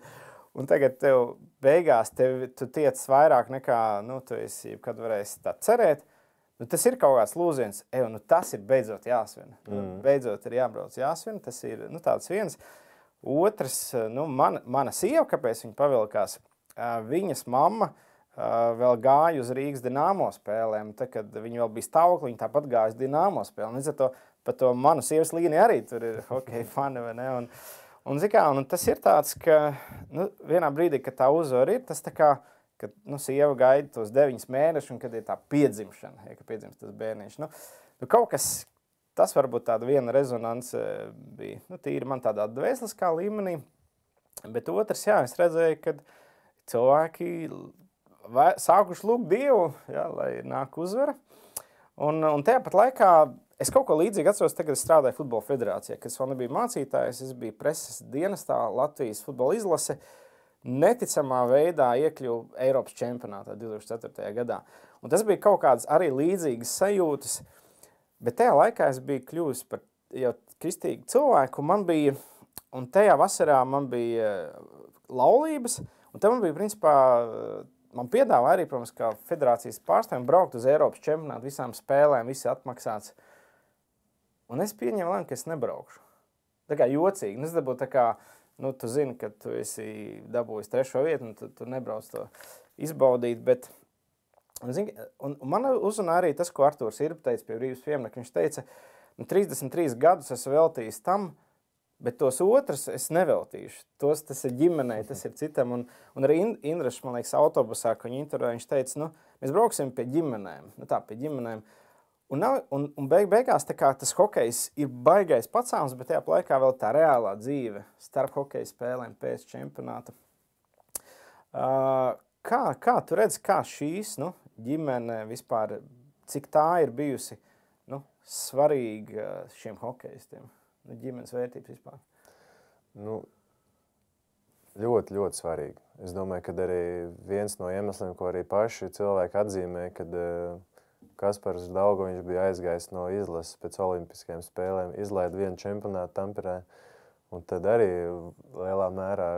Un tagad tev beigās tu tiec vairāk nekā, tu esi, kad varēsi tā cerēt. Tas ir kaut kāds lūziens, tas ir beidzot jāsvin. Beidzot ir jābrauc jāsvin, tas ir tāds viens. Otrs, mana sieva, kāpēc viņa pavilkās, viņas mamma vēl gāja uz Rīgas Dinamo spēlēm. Tad, kad viņa vēl bija stāvokli, viņa tāpat gāja uz Dinamo spēlēm. Līdz ar to, pa to manu sievas līniju arī tur ir hokeja fani, vai ne? Un tas ir tāds, ka vienā brīdī, kad tā uzvara ir, tas tā kā, kad sieva gaida tos 9 mēnešus, un kad ir tā piedzimšana, kad piedzimst tas bērniņš. Kaut kas, tas varbūt tāda viena rezonance bija, tīri man tādā dvēseliskā līmenī, bet otrs, jā, es redzēju, kad cilvēki sākuši lūgt Dievu, jā, lai nāk uzvara, un tajāpat laikā es kaut ko līdzīgi atceros, tagad es strādāju Futbola federācijā, kad es vēl nebiju mācītājs, es biju preses dienestā Latvijas futbola izlase, neticamā veidā iekļuvu Eiropas čempionātā 2004. gadā. Un tas bija kaut kādas arī līdzīgas sajūtas, bet tajā laikā es biju kļuvis par jau kristīgu cilvēku, un tajā vasarā man bija laulības, un te man bija, principā, man piedāvā arī, protams, kā federācijas pārstāvjiem braukt uz Eiropas čempionātu, visām spēlēm, visi atmaksāts. Un es pieņēmu lēmumu, ka es nebraukšu. Tā kā jocīgi. Es dabūju tā kā, tu zini, ka tu esi dabūjis 3. vietu, un tu nebrauc to izbaudīt, bet un man uzrunā arī tas, ko Artūrs Irba teica pie brīvības pieminiekta. Viņš teica, 33 gadus esmu veltījis tam, bet tos otrs es neveltīšu. Tas ir ģimenei, tas ir citam, un arī Indrašs, man liekas, autobusā, ko viņi intervē, viņš teica, mēs brauksim pie ģimenēm, pie ģimenēm. Un beigās tā kā tas hokejs ir baigais pacāms, bet tajā laikā vēl tā reālā dzīve starp hokeja spēlēm pēc čempionāta. Kā tu redzi, kā šīs ģimene vispār, cik tā ir bijusi svarīga šiem hokejistiem? Ģimenes vērtības vispār? Ļoti, ļoti svarīgi. Es domāju, ka arī viens no iemesliem, ko arī paši cilvēki atzīmē, kad Kaspars Daugoviņš bija aizgājis no izlases pēc olimpiskajām spēlēm, izlaida vienu čempionātu Tamperē, un tad arī lielā mērā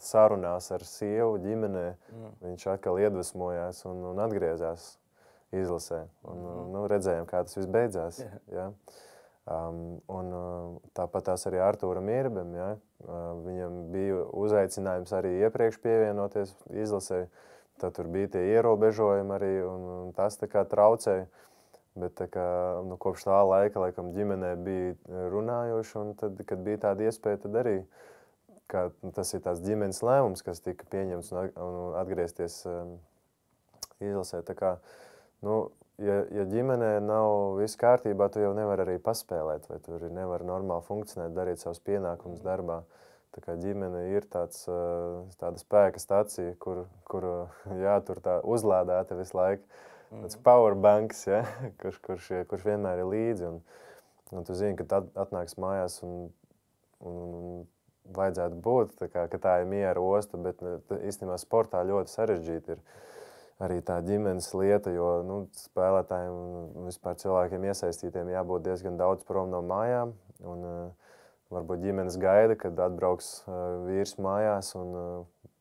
sarunās ar sievu ģimenē, viņš atkal iedvesmojās un atgriezās izlasē. Un redzējām, kā tas viss beidzās. Jā. Un tāpat tās arī Artūram Irbam, ja? Viņam bija uzaicinājums arī iepriekš pievienoties izlasē, tad tur bija tie ierobežojumi arī, un tas tā kā traucēja, bet tā kā, kopš tā laika, laikam, ģimenē bija runājuši, un tad, kad bija tāda iespēja, tad arī, ka tas ir tās ģimenes lēmums, kas tika pieņemts un atgriezties izlasē, tā kā, ja ģimenē nav viss kārtībā, tu jau nevar arī paspēlēt, vai tu arī nevar normāli funkcionēt, darīt savus pienākumus darbā. Tā kā ģimene ir tāda spēka stacija, kur jātur tā uzlādēta visu laiku. Tāds powerbanks, ja? kurš vienmēr ir līdzi. Un tu zini, ka tad atnāks mājās un vajadzētu būt, ka tā ir miera osta, bet īstenībā sportā ļoti sarežģīti ir arī tā ģimenes lieta, jo spēlētājiem un vispār cilvēkiem iesaistītiem jābūt diezgan daudz prom no mājām. Un, varbūt ģimenes gaida, kad atbrauks vīrs mājās un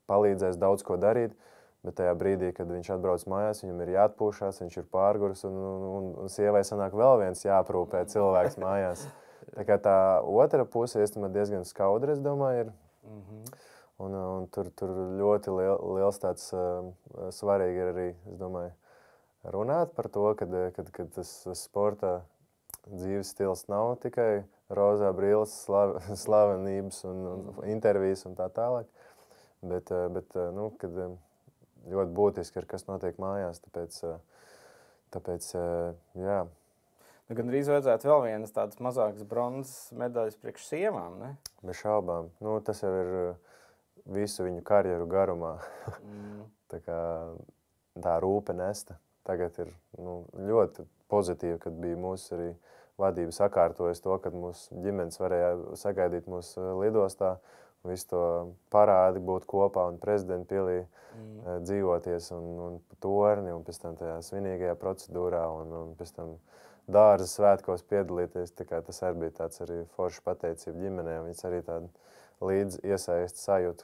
palīdzēs daudz ko darīt. Bet tajā brīdī, kad viņš atbrauc mājās, viņam ir jāatpūšās, viņš ir pārguris un sievai sanāk vēl viens jāaprūpē cilvēks mājās. Tā kā tā otra puse diezgan skaudra, es domāju, ir. Un tur ļoti liels tāds svarīgi ir arī, es domāju, runāt par to, kad tas sporta dzīves stils nav tikai rozā brilles, slavenības un intervijas un tā tālāk, bet kad ļoti būtiski ir, kas notiek mājās, tāpēc jā. Gan arī vajadzētu vēl vienas tādas mazākas bronzas medaļas priekš sievām, ne? Bez šaubām. Tas jau ir visu viņu karjeru garumā. Tā rūpe nesta. Tagad ir ļoti pozitīvi, kad bija mūsu arī vadība sakārtojas to, kad mūsu ģimenes varēja sagaidīt mūsu lidostā, visu to parādi būt kopā un prezidenta pilī dzīvoties un torni un pēc tam tajā svinīgajā procedūrā un pēc tam dārza svētkos piedalīties. Tas arī bija tāds arī forša pateicība ģimenēm. Viņas arī tādu līdz iesaisti sajūtu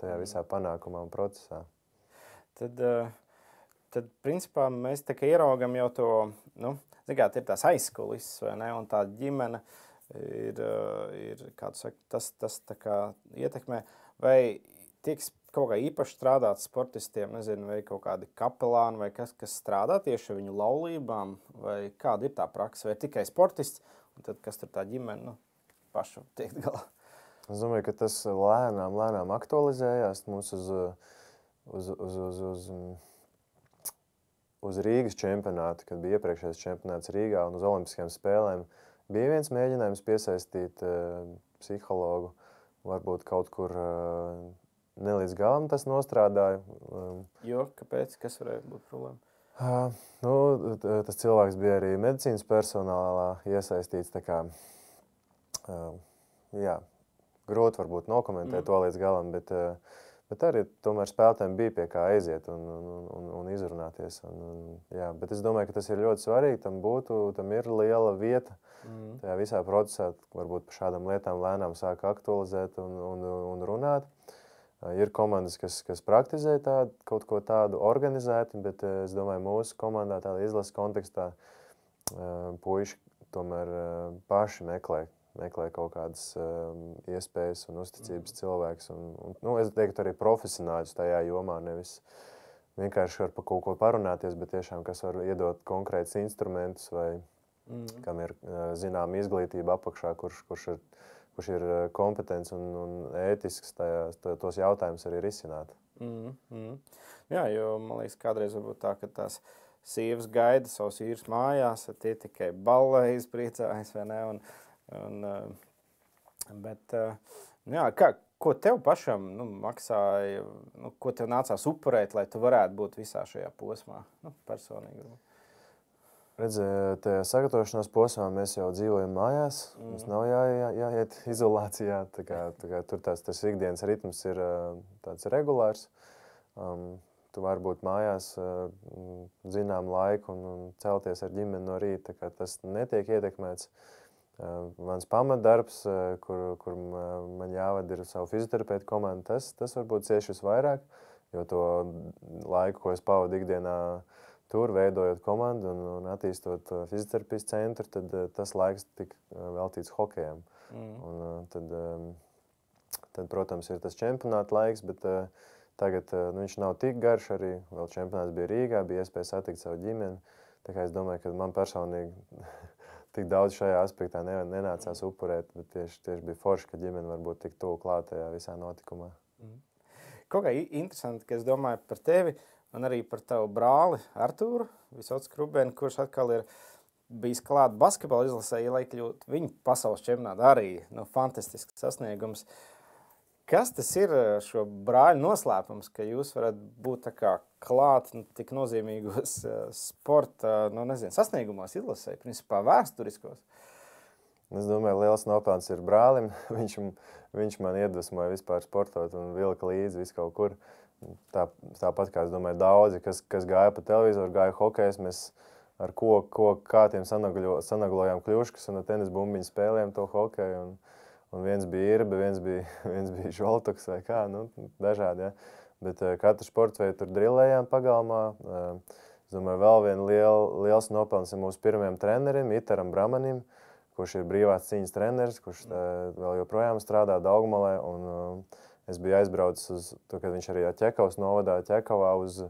tajā visā panākumā un procesā. Tad principā, mēs tā kā ieraugam jau to, ir tās aizkulises, vai ne? Un tā ģimene ir kā tu saki, tas tā kā ietekmē. Vai tieks kaut kā īpaši strādāt sportistiem, nezinu, vai kaut kādi kapelāni, vai kas strādā tieši ar viņu laulībām, vai kāda ir tā praksa, vai tikai sportists, un tad kas tur tā ģimene, pašu tiekt galā? Es domāju, ka tas lēnām aktualizējās mums uz Rīgas čempionātu, kad bija iepriekšējais čempionāts Rīgā un uz Olimpiskajām spēlēm. Bija viens mēģinājums piesaistīt psihologu, varbūt kaut kur ne līdz galam tas nostrādāja. Jo, kāpēc? Kas varēja būt problēma? Tas cilvēks bija arī medicīnas personālā iesaistīts, grūti varbūt nokomentēt to līdz galam, bet arī tomēr spēlētājiem bija pie kā aiziet un izrunāties. Bet es domāju, ka tas ir ļoti svarīgi, tam ir liela vieta tajā visā procesā, varbūt par šādām lietām lēnām sāk aktualizēt un runāt. Ir komandas, kas praktizē kaut ko tādu organizēti, bet es domāju, mūsu komandā tāda izlases kontekstā puiši tomēr paši meklē kaut kādas iespējas un uzticības cilvēks. Es teiktu arī profesionāļus tajā jomā, nevis vienkārši var par kaut ko parunāties, bet tiešām, kas var iedot konkrētus instrumentus vai kam ir zinām izglītība apakšā, kurš ir kompetents un ētisks tos jautājumus arī risināt. Jā, jo man liekas, kādreiz varbūt tā, ka tās sievas gaida savus vīrus mājās, tie tikai ballējas, priecājas, vai ne? Ko tev pašam maksāja, ko tev nācās upurēt, lai tu varētu būt visā šajā posmā, personīgi? Tajā sagatavošanās posmā mēs jau dzīvojam mājās, mums nav jāiet izolācijā, tā kā tur tas ikdienas ritms ir tāds regulārs. Tu vari būt mājās zinām laiku un celties ar ģimeni no rīta, tā kā tas netiek ietekmēts. Mans pamatdarbs, kur man jāvada ir savu fizioterapeitu komandu, tas varbūt cieši visvairāk, jo to laiku, ko es pavadu ikdienā tur, veidojot komandu un attīstot fizioterapijas centru, tad tas laiks tika veltīts hokejam. Tad, protams, ir tas čempionāta laiks, bet tagad viņš nav tik garš arī. Vēl čempionāts bija Rīgā, bija iespēja satikt savu ģimeni. Tā kā es domāju, ka man personīgi tik daudz šajā aspektā nenācās upurēt, bet tieši bija forši, ka ģimene var būt tik tuvu klāt tajā visā notikumā. Kaut kā interesanti, ka es domāju par tevi, un arī par tavu brāli Artūru Visocku-Rubeni, kurš atkal ir bijis klāt basketbola izlasē, lai kļūt viņa pasaules čempionātā arī fantastisks sasniegums. Kas tas ir šo brāļu noslēpums, ka jūs varat būt tā kā klāt tik nozīmīgos sporta, sasniegumos izlasē, principā vēsturiskos? Es domāju, liels nopelns ir brālim. Viņš man iedvesmoja vispār sportot un vilka līdzi visu kaut kur. Tāpat kā, es domāju, daudzi, kas gāja pa televizoru, gāja hokejs, mēs ar kātiem sanaglojām kļuškas un ar tenis bumbiņu spēlējām to hokeju. Un viens bija Irbe, viens bija Žoltoks vai kā, nu, dažādi, ja. Bet katru sportu veidu tur drillējām pagalmā. Es domāju, vēl liels nopelns ir mūsu pirmajam trenerim, Itaram Bramanim, kurš ir brīvās cīņas treneris, kurš vēl joprojām strādā Daugmalē. Un es biju aizbraucis uz to, kad viņš arī Ķekavas novadā Ķekavā uz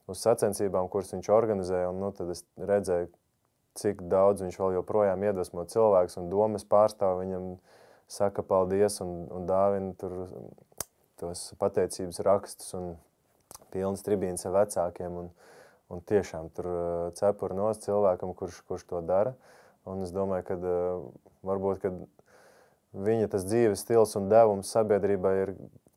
sacensībām, kuras viņš organizēja. Un, tad es redzēju, cik daudz viņš vēl joprojām iedvesmo cilvēkus un domas pārstāv viņam saka paldies un dāvina tur tos pateicības rakstus un pilnas tribīnas ar vecākiem. Un tiešām tur cepura nost cilvēkam, kurš to dara. Un es domāju, ka varbūt, kad viņa tas dzīves stils un devums sabiedrībai ir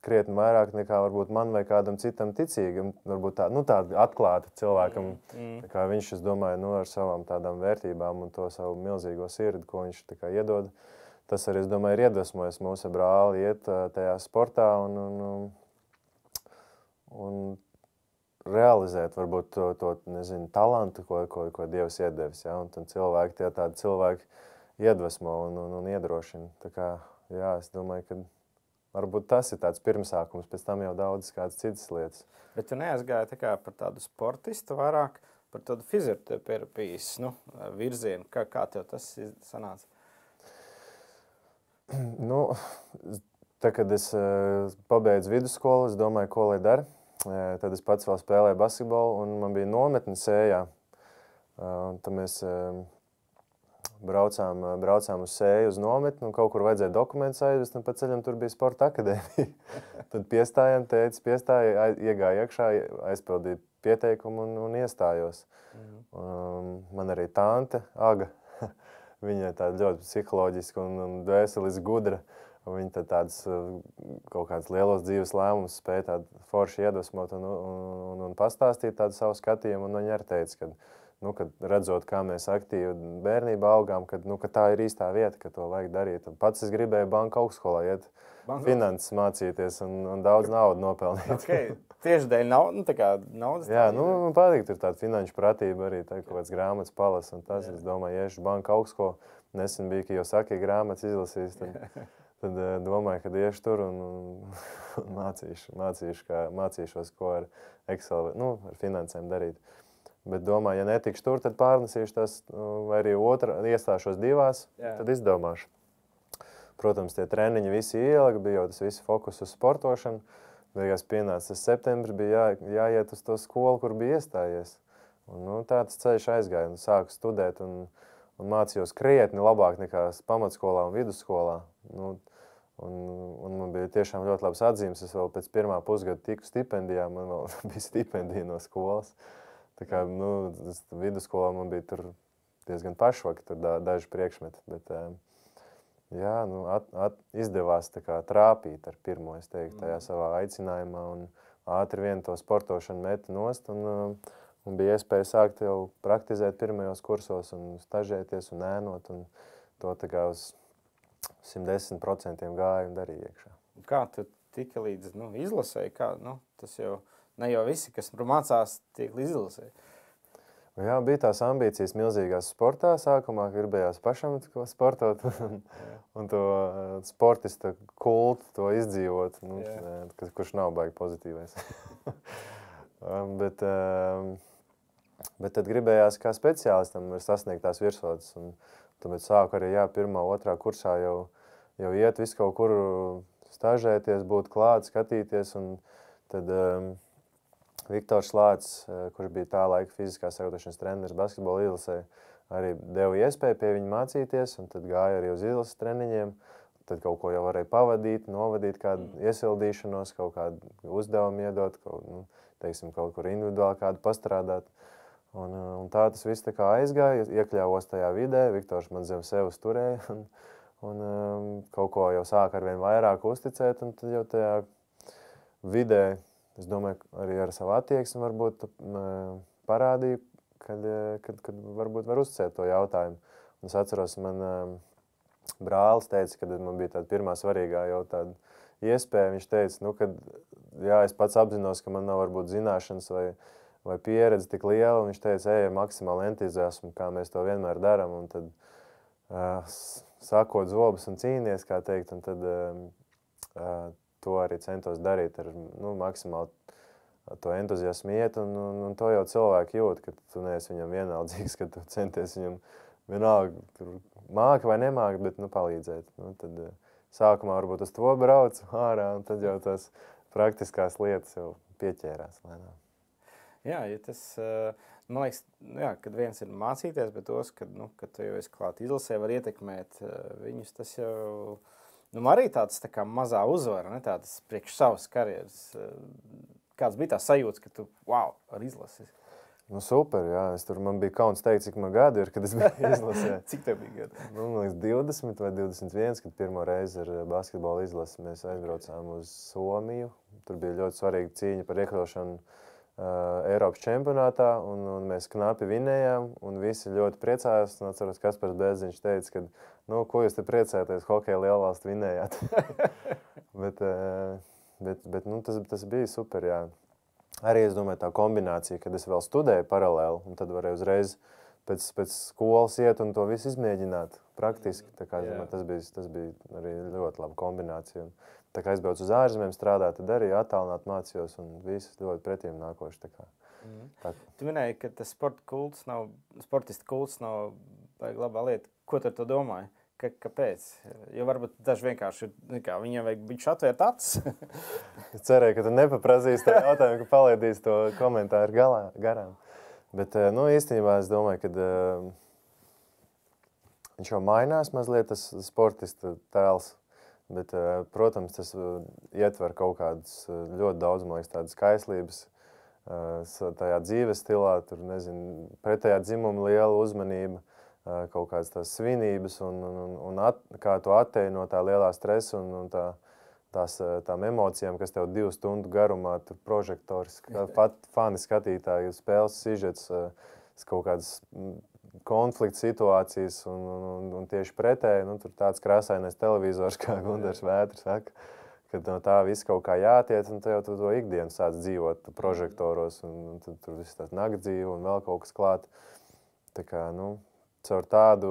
krietni vairāk nekā varbūt man vai kādam citam ticīgam, varbūt tāda atklāta cilvēkam. Tā kā viņš, es domāju, ar savām tādām vērtībām un to savu milzīgo sirdi, ko viņš tā kā iedod, tas arī, es domāju, ir iedvesmojis mūsu brāli iet tajā sportā un realizēt varbūt to nezinu, talantu, ko Dievs iedevis. Ja? Un tādi cilvēki iedvesmo un iedrošina. Tā kā, jā, es domāju, ka varbūt tas ir tāds pirmsākums, pēc tam jau daudz kādas citas lietas. Bet tu neaizgāji tā kā par tādu sportistu vairāk, par tādu fizioterapijas virzienu. Kā tev tas sanāca? Tā, kad es pabeidzu vidusskolu, es domāju, ko lai dara. Tad es pats vēl spēlēju basketbolu un man bija nometne Sējā. Tad mēs braucām uz Sēju uz nometni un kaut kur vajadzēja dokumentus aizvest un pa ceļam tur bija sporta akadēmija. Tad piestājām, tētis piestāja, iegāja iekšā, aizpildīja pieteikumu un iestājos. Man arī tante, Aga, viņa tāda ļoti psiholoģiska un dvēseliski gudra. Viņa tad tādas kaut kādas lielos dzīves lēmumus spēja tādu forši iedvesmot un pastāstīt tādu savu skatījumu. Un viņa arī teica, kad redzot, kā mēs aktīvi bērnībā augām, ka tā ir īstā vieta, ka to vajag darīt. Un pats es gribēju banka augstskolā iet finanses mācīties un daudz naudu nopelnīt. Okay. Tieši dēļ naudas? Jā, man patīk tur tāda finanšu pratība arī, tā kaut kāds grāmatas palas un tas, es domāju, iešu banka augstskolu. Nesen bija, ka jau saka, grāmatas izlasīs, tad domāju, ka iešu tur un mācīšos, ko ar Excel, ar finansēm darīt. Bet domāju, ja netikšu tur, tad pārnesīšu tas, vai arī iestāšos divās, tad izdomāšu. Protams, tie treniņi visi ielika, bija jau tas visi fokus uz sportošanu. Beigās pienāca tas septembris, bija jāiet uz to skolu, kur bija iestājies. Un, tā tas ceļš aizgāja un sāku studēt un mācījos krietni labāk nekā pamatskolā un vidusskolā. Un man bija tiešām ļoti labas atzīmes. Es vēl pēc pirmā pusgada tiku stipendijā, man vēl bija stipendija no skolas. Tā kā, vidusskolā man bija tur diezgan pašvaki, tur daži priekšmeti. Bet, jā, izdevās tā kā trāpīt ar pirmo, es teiktu, tajā savā aicinājumā. Un ātri vien to sportošanu meta nost. Un bija iespēja sākt jau praktizēt pirmajos kursos un stažēties un ēnot. Un to tā kā uz 110% gāja un darīja iekšā. Kā tu tika līdz izlasēji? Tas jau ne jau visi, kas mācās, tiek līdz izlasēji. Jā, bija tās ambīcijas milzīgās sportā. Sākumā gribējās pašam sportot un to sportista kultu, to izdzīvot, kurš nav baigi pozitīvais. Bet tad gribējās kā speciālistam sasniegt tās virsotnes. Tāpēc sāku arī, pirmā, otrā kursā jau iet visu kaut kur stažēties, būt klāt, skatīties. Un tad Viktors Lācis, kurš bija tā laika fiziskās sagatavošanas treneris basketbola izlasē, arī deva iespēju pie viņa mācīties. Un tad gāja arī uz izlases treniņiem. Tad kaut ko jau varēja pavadīt, novadīt kādu iesildīšanos, kaut kādu uzdevumu iedot, kaut kur individuāli kādu pastrādāt. Un tā tas viss tā kā aizgāja, iekļāvos tajā vidē, Viktors man zem sevis turēja un kaut ko jau sāka arvien vairāk uzticēt, un tad jau tajā vidē, es domāju, arī ar savu attieksmi varbūt parādīju, kad varbūt var uzticēt to jautājumu. Un es atceros, man brālis teica, kad man bija tāda pirmā svarīgā jau tāda iespēja, viņš teica, nu, kad, jā, es pats apzinos, ka man nav varbūt zināšanas vai pieredze tik liela, un viņš teica, ej, maksimāli entuziasmu, kā mēs to vienmēr daram, un tad sakot zobus un cīnies, kā teikt, un tad to arī centos darīt ar, nu, maksimāli to entuziasmu iet, un to jau cilvēki jūt, ka tu neesi viņam vienaldzīgs, ka tu centies viņam vienalga tur māki vai nemāki, bet, nu, palīdzēt. Nu, tad sākumā varbūt uz to brauc ārā, un tad jau tās praktiskās lietas jau pieķērās lēnām. Jā, ja tas, man liekas, jā, kad viens ir mācīties, bet tos, kad tu jau esi klāt izlasē, var ietekmēt viņus, tas jau, arī tāds tā kā mazā uzvara, ne, tāds priekš savas karjeras. Kāds bija tā sajūta, ka tu, wow, ar izlasi? Nu, super, jā. Man bija kauns teikt, cik man gadi ir, kad es biju izlasē. Cik tev bija gadi? Nu, man liekas, 20 vai 21, kad pirmo reizi ar basketbola izlasi mēs aizbraucām uz Somiju. Tur bija ļoti svarīga cīņa par iekļaušanu Eiropas čempionātā, un mēs knapi vinējām, un visi ļoti priecājās. Un atceros, Kaspars Bēziņš teica, ka, nu, ko jūs te priecājaties, hokeja lielvalstu vinējāt. bet nu, tas bija super, jā. Arī, es domāju, tā kombinācija, kad es vēl studēju paralēli, un tad varēju uzreiz pēc skolas iet un to visu izmēģināt praktiski. Tā kā, domāju, tas bija arī ļoti laba kombinācija. Un, tā kā aizbraucu uz ārzemēm strādāt, tad arī attālināt mācījos un viss ļoti pretīm nākoši. Tu minēji, ka tas sportista kults nav labā lieta. Ko tu ar to domāji? Kāpēc? Jo varbūt daži vienkārši viņiem vajag bišķi atvērt acis. Es cerēju, ka tu nepaprasīsi to jautājumu, ka palaidīsi to komentāru garām. Bet, nu, īstenībā es domāju, ka viņš jau mainās mazliet tas sportista tēls. Bet, protams, tas ietver kaut kādas ļoti daudz, man liekas, tādas kaislības tajā dzīves stilā. Tur, nezinu, pretējā dzimuma liela uzmanība, kaut kādas tās svinības un kā to attēj no tā lielā stresa un tām emocijām, kas tev 2 stundu garumā, tur prožektors, pat fani skatītāji, spēles sižets, kaut kādas konflikta situācijas un tieši pretēji, nu, tur tāds krāsainais televizors, kā Gundars Vētris saka, kad no tā viss kaut kā jātiec, un tu jau to ikdienu sāc dzīvot prožektoros, un tur viss tāds naktdzīve un vēl kaut kas klāt. Tā kā, nu, caur tādu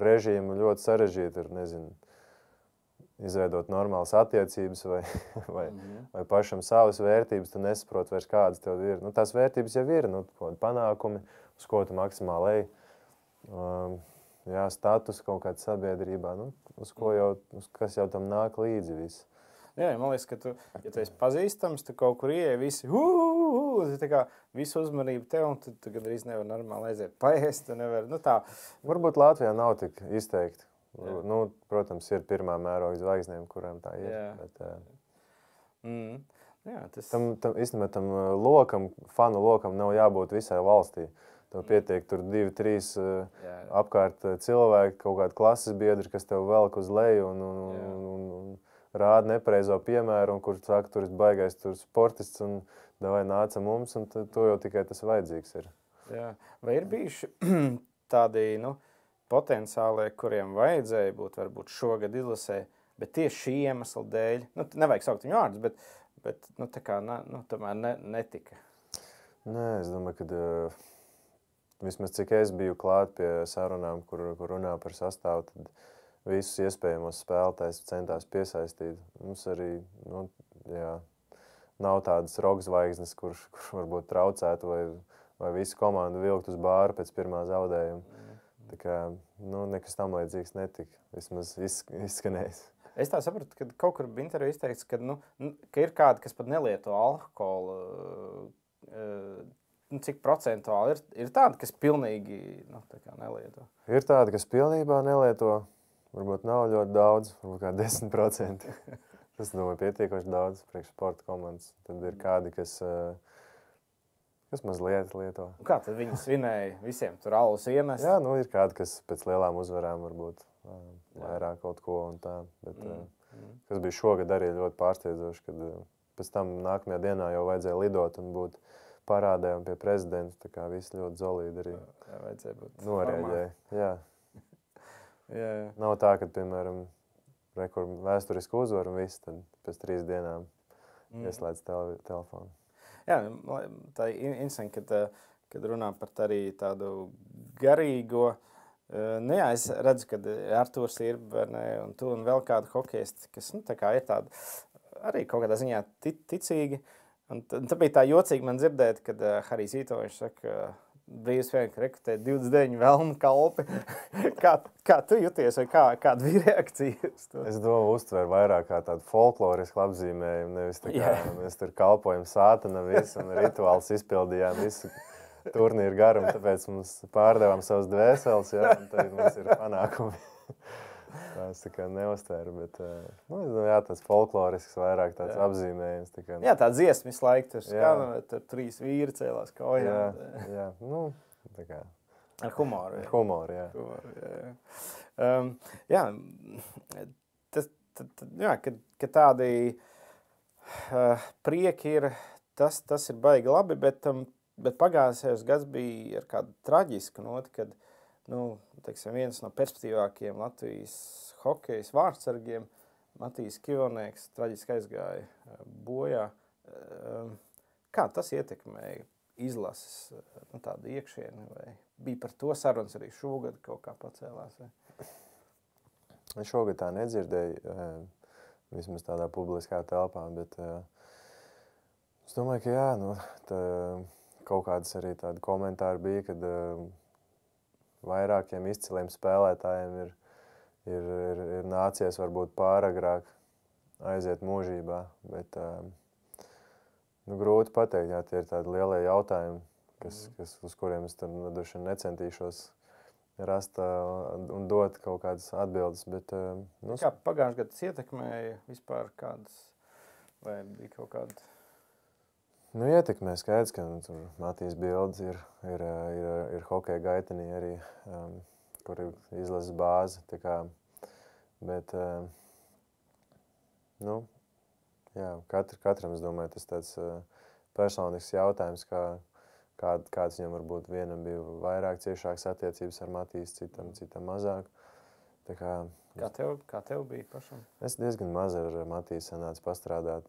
režīmu ļoti sarežģīti ir, nezinu, izveidot normālas attiecības vai pašam savas vērtības, tu nesaproti vairs kādas tev ir. Nu, tās vērtības jau ir, nu, panākumi, uz ko tu maksimāli ej, status kaut kāda sabiedrībā, nu, kas jau tam nāk līdzi viss. Jā, man liekas, ka ja tu esi pazīstams, tu kaut kur ieej, visi, tā kā visu uzmanību tev, un tu gandrīz nevar normāli aiziet paēst, tu nevar, nu tā. Varbūt Latvijā nav tik izteikti. Nu, protams, ir pirmā mēroga zvaigznēm, kurām tā ir. Jā. Bet, jā, tas... Īstenībā tam fanu lokam nav jābūt visai valstī. Tev pietiek tur 2-3 apkārt cilvēki, kaut kādi klases biedri, kas tev velk uz leju un rāda nepareizo piemēru, un kur saka, tur ir baigais tur sportists, un davai nāca mums, un to jau tikai tas vajadzīgs ir. Jā. Vai ir bijuši tādi, potenciālie, kuriem vajadzēja būt varbūt šogad izlasē, bet tieši šī iemesla dēļ, nevajag saukt viņu vārdus, bet tā kā, tomēr netika? Nē, es domāju, ka vismaz cik es biju klāt pie sarunām, kur runā par sastāvu, tad visus iespējamos spēlētājus centās piesaistīt. Mums arī, nav tādas rokzvaigznes, kurš varbūt traucētu vai visu komandu vilkt uz bāru pēc pirmā zaudējuma. Tā kā, nekas tam līdzīgs netika, vismaz izskanējis. Es tā sapratu, ka kaut kur bija intervija izteikts, ka ir kādi, kas pat nelieto alkoholu. Cik procentuāli ir tādi, kas pilnīgi nelieto? Ir tādi, kas pilnībā nelieto. Varbūt nav ļoti daudz, varbūt kā 10%. Tas, domāju, pietiekoši daudz priekš sporta komandas. Tad ir kādi, kas mazliet lieto. Un kā tad viņi svinēja visiem? Tur alus ienes? Jā, ir kādi, kas pēc lielām uzvarām varbūt vairāk kaut ko un tā. Bet, kas bija šogad arī ļoti pārsteidzoši, kad pēc tam nākamajā dienā jau vajadzēja lidot un būt parādē un pie prezidenta. Tā kā viss ļoti zolīdi arī vajadzēja būt norēģēja. Jā. Nav tā, ka, piemēram, vēsturisku uzvaru un viss, tad pēc 3 dienām ieslēdz telefonu. Jā, tā ir interesanti, kad runā par arī tādu garīgo. Nu jā, es redzu, ka Artūrs ir, un tu un vēl kādu hokeisti, kas tā kā ir tādi arī kaut kādā ziņā ticīgi. Un tā bija tā jocīgi man dzirdēt, kad Harijs Itovičs saka, brīvs vien, ka rekrutē 29 velmu kalpi. kā tu jūties, vai kāda bija reakcija uz to? Es domāju, uztver vairāk kā tādu folklorisku apzīmējumu, nevis tā kā mēs tur kalpojam sātanam visu un rituālus izpildījām visu turnīru garumu, tāpēc mums pārdevām savas dvēseles, jā, un tagad mums ir panākumi. Tās tā kā neuztēru, bet, nu, jā, tāds folklorisks vairāk tāds apzīmējums. Tā kā, jā, tā dziesma visu laiku tur skan, tur 3 vīri cēlās kājām. Jā, nu, tā kā. Ar humoru, jā. Ar humoru, jā. Jā, jā, ka tādi prieki ir, tas ir baigi labi, bet pagājušajos gads bija ar kādu traģisku noti, kad, nu, teiksim, viens no perspektīvākajiem Latvijas hokejas vārdsargiem, Matīs Kivonieks, traģiski aizgāja bojā. Kā tas ietekmēja izlases, nu, tādu iekšieni, vai bija par to sarunas arī šogad kaut kā pacēlās? Vai? Es šogad tā nedzirdēju, vismaz tādā publiskā telpā, bet es domāju, ka jā, nu, kaut kādas arī tādi komentāri bija, kad vairākiem izciliem spēlētājiem ir nācies varbūt pāragrāk aiziet mūžībā, bet nu, grūti pateikt, jā, tie ir tādi lielie jautājumi, uz kuriem es tad droši vien necentīšos rast un dot kaut kādas atbildes, bet... Nu, kā pagājušajā gadā ietekmēja vispār kādas, vai bija kaut kāda... Nu, ietekmē skaidrs, ka Matīs Bildes ir hokeja gaitenī arī, kur ir izlases bāze, tā kā, bet, nu, jā, katram, es domāju, tas tāds personisks jautājums, kāds viņam varbūt vienam bija vairāk ciešāks attiecības ar Matīs, citam mazāk. Tā kā, kā tev bija pašam? Es diezgan maz ar Matīs sanācu pastrādāt,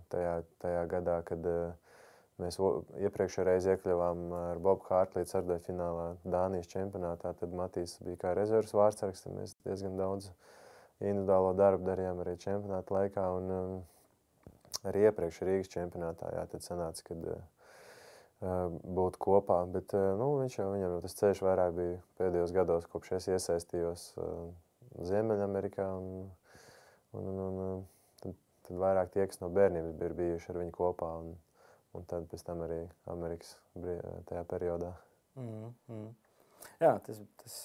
tajā gadā, kad mēs iepriekšējā reizi iekļuvām ar Bobu Hārtlīdu ceturtajā finālā Dānijas čempionātā, tad Matīs bija kā rezerves vārdsargs, tad mēs diezgan daudz individuālo darbu darījām arī čempionāta laikā, un arī iepriekš Rīgas čempionātā, jā, tad sanāca, kad būt kopā, bet, nu, viņam tas ceļš vairāk bija pēdējos gados, kopš es iesaistījos Ziemeļamerikā, un tad vairāk tie, kas no bērnības bija bijuši ar viņu kopā, un tad pēc tam arī Amerikas tajā periodā. Jā, tas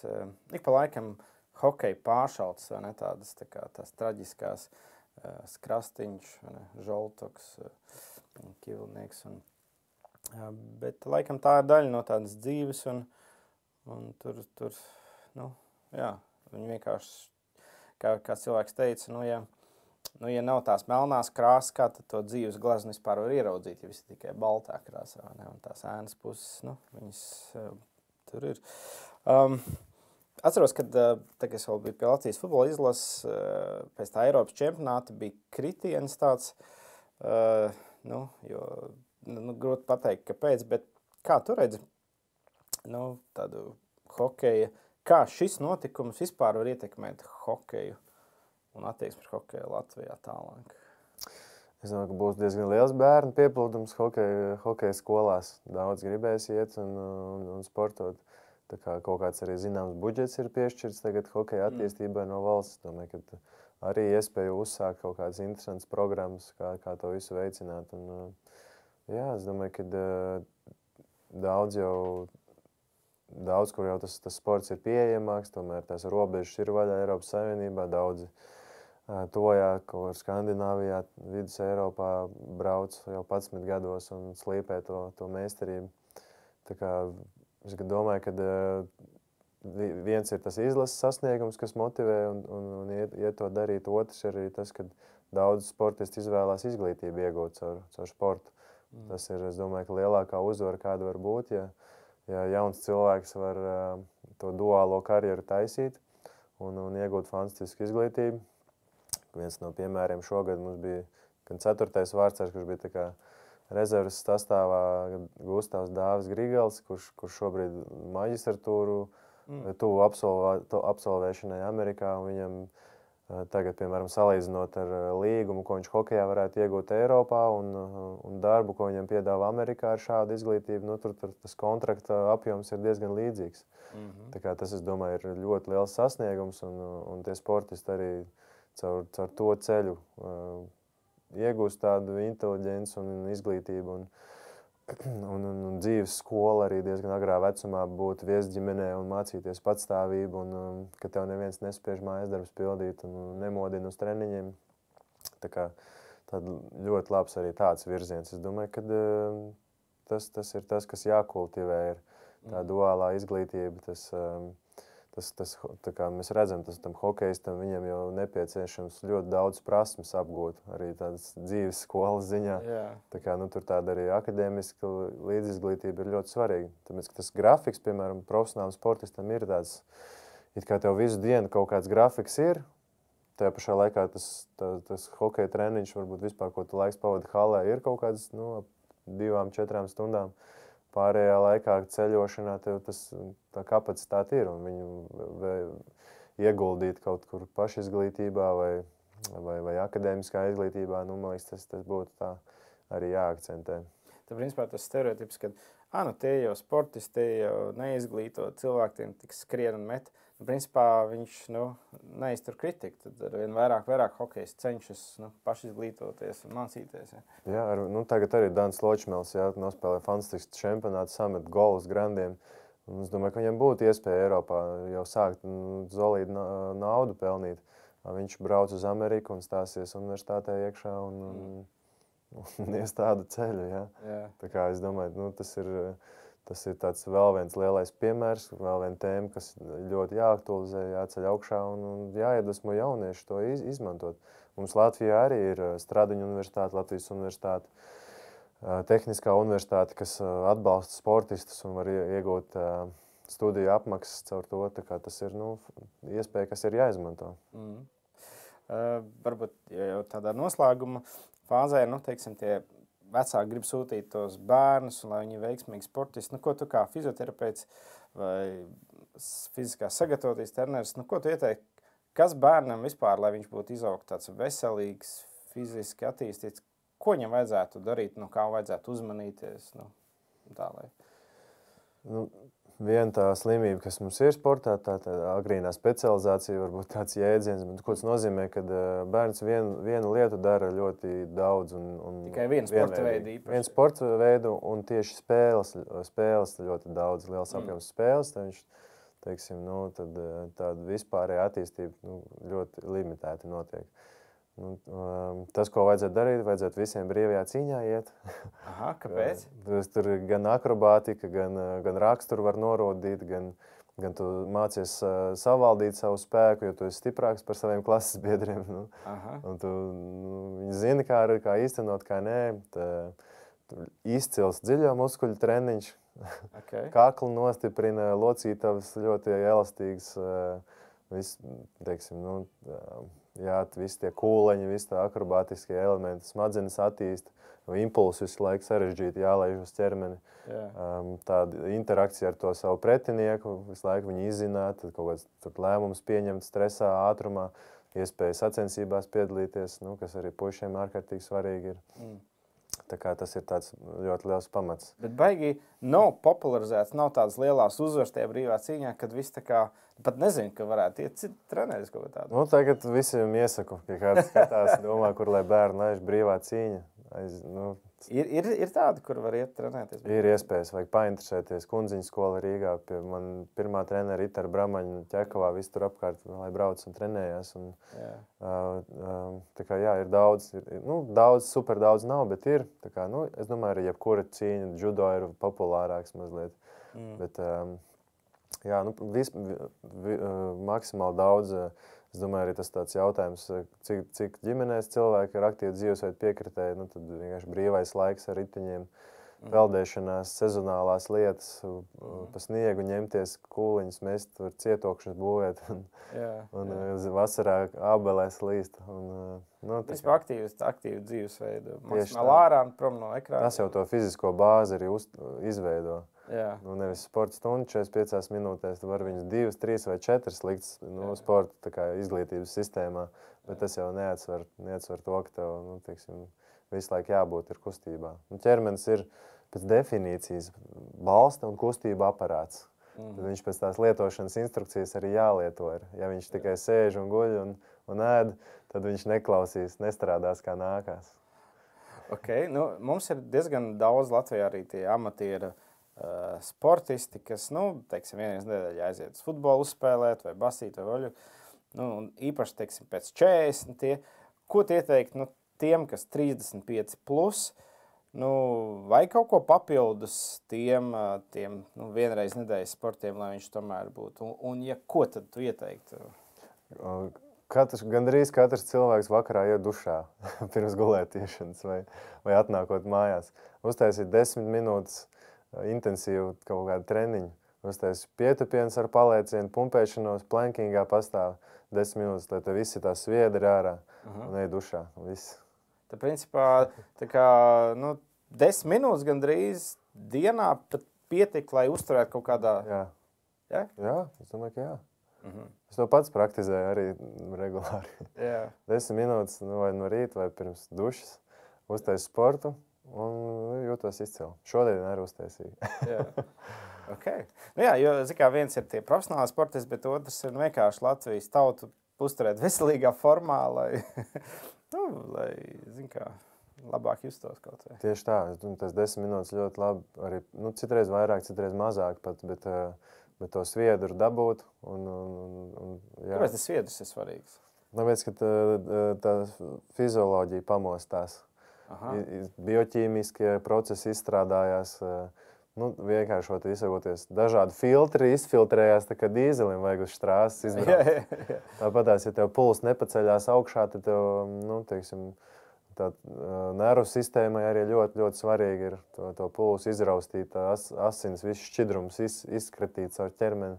ik pa laikam hokeja pāršalts, vai ne, tādas tā kā tās traģiskās Skrastiņš, Žoltoks, Kivnieks, bet laikam tā ir daļa no tādas dzīves, un tur, nu, jā, viņi vienkārši, kā cilvēks teica, ja nav tās melnās krāsas, kā tad to dzīves gleznu vispār var ieraudzīt, ja viss tikai baltā krāsā, vai ne? Un tās ēnas puses, nu, viņas tur ir. Atceros, kad es vēl biju pie Latvijas futbola izlases, pēc tā Eiropas čempionāta bija kritiens tāds, grūti pateikt, kāpēc, bet kā tu redzi, tādu hokeja, kā šis notikums vispār var ietekmēt hokeju un attieksmi par hokeju Latvijā tālāk? Es domāju, ka būs diezgan liels bērnu pieplūdums hokeja skolās. Daudz gribēs iet un sportot. Tā kā kaut kāds arī zināms budžets ir piešķirts tagad hokeja attīstībai no valsts. Domāju, ka arī iespēja uzsākt kaut kādas interesantas programmas, kā to visu veicināt. Un, jā, es domāju, ka daudz, kur jau tas sports ir pieejamāks, tomēr tās robežas ir vaļā Eiropas Savienībā. Daudzi tojā, kaut kur Skandināvijā, Vidus Eiropā brauc jau 11 gados un slīpē to meistarību. Tā kā es domāju, ka viens ir tas izlases sasniegums, kas motivē un iet to darīt. Otrs ir arī tas, ka daudz sportisti izvēlās izglītību iegūt caur sportu. Tas ir, es domāju, ka lielākā uzvara, kāda var būt, ja jauns cilvēks var to duālo karjeru taisīt. un iegūt fantastisku izglītību. Viens no piemēriem šogad mums bija gan 4. vārdsargs, kurš bija tā kā rezerves sastāvā, Gustavs Dāvis Grigals, kurš šobrīd maģistratūru tuvu absolvēšanai Amerikā, un viņam tagad, piemēram, salīdzinot ar līgumu, ko viņš hokejā varētu iegūt Eiropā, un darbu, ko viņam piedāvā Amerikā ar šādu izglītību, nu, tur tas kontrakta apjoms ir diezgan līdzīgs. Tā kā tas, es domāju, ir ļoti liels sasniegums, un tie sportisti arī caur to ceļu iegūst tādu inteliģenci un izglītību, un dzīves skola arī diezgan agrā vecumā būt viesģimenē un mācīties patstāvību, un ka tev neviens nespiež mājas darbus pildīt un nemodina uz treniņiem. Tā kā tad ļoti labs arī tāds virziens. Es domāju, ka tas ir tas, kas jākultivē, ir tā duālā izglītība. Tā kā mēs redzam, tam hokejistam viņam jau nepieciešams ļoti daudz prasmes apgūt, arī tādas dzīves skolas ziņā. Tā kā, tur tāda arī akadēmiska līdzizglītība ir ļoti svarīga. Tāpēc, ka tas grafiks, piemēram, profesionālam sportistam ir tāds, it kā tev visu dienu kaut kāds grafiks ir, tajā pašā laikā tas hokeja treniņš, varbūt vispār, ko tu laiks pavadi halē, ir kaut kādas 2-4 stundām. Pārējā laikā ceļošanā tev tā kapacitāte ir, un viņu ieguldīt kaut kur pašizglītībā vai akadēmiskā izglītībā, man liekas, tas būtu tā arī jāakcentē. Tad, principā, tas stereotips, ka tie jau sportisti, tie jau neizglītot cilvēki, tiem tik skrien un met. Principā viņš neiztur kritiku, tad ar vien vairāk hokejs cenšas pašizglītoties un mācīties. Jā, tagad arī Dans Ločmels nospēlē fantastisku čempionātu, samet golus grandiem. Un es domāju, ka viņam būtu iespēja Eiropā jau sākt solīdu naudu pelnīt. Viņš brauc uz Ameriku un stāsies universitātē iekšā un ies tādu ceļu. Jā. Tā kā es domāju, tas ir tāds vēl viens lielais piemērs, vēl viena tēma, kas ļoti jāaktualizē, jāceļ augšā un jāiedvesmo jaunieši to izmantot. Mums Latvijā arī ir Straduņu universitāte, Latvijas universitāte, Tehniskā universitāte, kas atbalsta sportistus un var iegūt studiju apmaksas caur to. Tā kā tas ir iespēja, kas ir jāizmanto. Varbūt jau tādā noslēguma fāzē, teiksim, tie vecāki grib sūtīt tos bērnus, lai viņi veiksmīgi sportisti. Ko tu kā fizioterapeits vai fiziskās sagatavoties treneris, ko tu ieteikti, kas bērnam vispār, lai viņš būtu izaugt tāds veselīgs, fiziski attīstīts, ko viņam vajadzētu darīt, kā vajadzētu uzmanīties, tā lai? Viena tā slimība, kas mums ir sportā, tā agrīnā specializācija, varbūt tāds jēdziens, bet ko tas nozīmē, kad bērns vienu lietu dara ļoti daudz. Tikai vienu sporta veidu īpaši. Vienu sporta veidu un tieši spēles ļoti daudz, liels apjoms spēles, tad viņš, teiksim, tad tāda vispārēja attīstība ļoti limitēti notiek. Tas, ko vajadzētu darīt, vajadzētu visiem brīvajā cīņā iet. Aha, kāpēc? Tur gan akrobātika, gan raksturu var norodīt, gan tu mācies savaldīt savu spēku, jo tu esi stiprāks par saviem klases biedriem. Un viņi zina, kā īstenot, kā nē. Izcils dziļo muskuļu treniņš, kaklu nostiprina, locītavas ļoti elastīgs, teiksim, visi tie kūleņi, visi tā akrobātiskie elementi, smadzenes attīsta, impulsi visu laiku sarežģīti jālaiž uz ķermeni. Tāda interakcija ar to savu pretinieku, visu laiku viņi izzināt, tad kaut kāds lēmums pieņemt stresā, ātrumā, iespēja sacensībās piedalīties, kas arī puišiem ārkārtīgi svarīgi ir. Tā kā tas ir tāds ļoti liels pamats. Bet baigi nav popularizēts, nav tādas lielās uzvaras tajā brīvā cīņā, kad viss tā kā pat nezinu, ka varētu iet citu treneris kaut kā tādu. Tagad visiem iesaku, ka kāds skatās, domā, kur lai bērni laiž brīvā cīņa. Ir tādi, kur var iet trenēties? Ir iespējas, vajag painteresēties. Kundziņu skola Rīgā, pie man pirmā trenera Itara Bramaņa Ķekovā, viss tur apkārt, lai brauc un trenējās. Tā kā jā, ir daudz, super daudz nav, bet ir. Tā kā, es domāju, arī jebkura cīņa, judo ir populārāks mazliet. Bet, jā, maksimāli daudz. Es domāju, arī tas tāds jautājums, cik ģimenēs cilvēki ir aktīvi dzīvesveidu piekritēji, tad vienkārši brīvais laiks ar ritiņiem. peldēšanās, sezonālās lietas, pa sniegu ņemties, kūliņus mest, tur cietokšņus būvēt un vasarā ābelēs līst. Vispār aktīvu dzīvesveidu. Maksimāli ārā, prom no ekrāna. Tas jau to fizisko bāzi arī izveido. Jā. Nevis sporta stundu 45 minūtēs, tu vari viņus 2, 3 vai 4 likt sporta tā kā izglītības sistēmā, bet tas jau neatsver to, ka tev, teiksim, visu laiku jābūt ir kustībā. Ķermenis ir pēc definīcijas balsta un kustība aparāts. Tad viņš pēc tās lietošanas instrukcijas arī jālieto ir. Ja viņš tikai sēž un guļ un ēd, tad viņš neklausīs, nestrādās kā nākās. Mums ir diezgan daudz Latvijā arī tie amatieru sportisti, kas, teiksim, vienreiz nedēļā aiziet uz futbolu uzspēlēt vai basīt vai voļu. Īpaši, teiksim, pēc 40 tie. Ko tie teikt, tiem, kas 35 plus, vai kaut ko papildus tiem vienreiz nedēļas sportiem, lai viņš tomēr būtu? Un ja ko tad tu ieteiktu? Gandrīz katrs cilvēks vakarā iet dušā pirms gulētiešanas vai atnākot mājās. Uztaisīt 10 minūtes intensīvu kaut kādu treniņu. Uztaisīt pietupienus ar paliecienu, pumpēšanos, plankingā pastāv 10 minūtes, lai te visi tās sviedri ārā un ej dušā. Viss. Tā principā, 10 minūtes gandrīz dienā pat pietik, lai uzturētu kaut kādā... Jā, es domāju, ka jā. Es to pats praktizēju arī regulāri. 10 minūtes vai no rīta vai pirms dušas uztaisu sportu un jūtos izcili. Šodien arī uztaisīju. Jo, viens ir tie profesionāli sportisti, bet otrs ir vienkārši Latvijas tautu uzturēt veselīgā formā, lai labāk justos kaut vai. Tieši tā. Tas 10 minūtes ļoti labi. Arī, citreiz vairāk, citreiz mazāk pat, bet to sviedru dabūt. Kāpēc tas sviedrs ir svarīgs? Tāpēc, ka tā fizioloģija pamostās. Bioķīmiskie procesi izstrādājās, vienkāršot izsakoties. Dažādi filtri izfiltrējās, tā kā dīzelim vajag uz strāsas izbraukt. Tāpatās, ja tev puls nepaceļās augšā, tad tev, teiksim, tā nervu sistēmai arī ļoti, ļoti svarīgi ir to pulsu izraustīt, asins, viss šķidrums izkratīts ar ķermeni,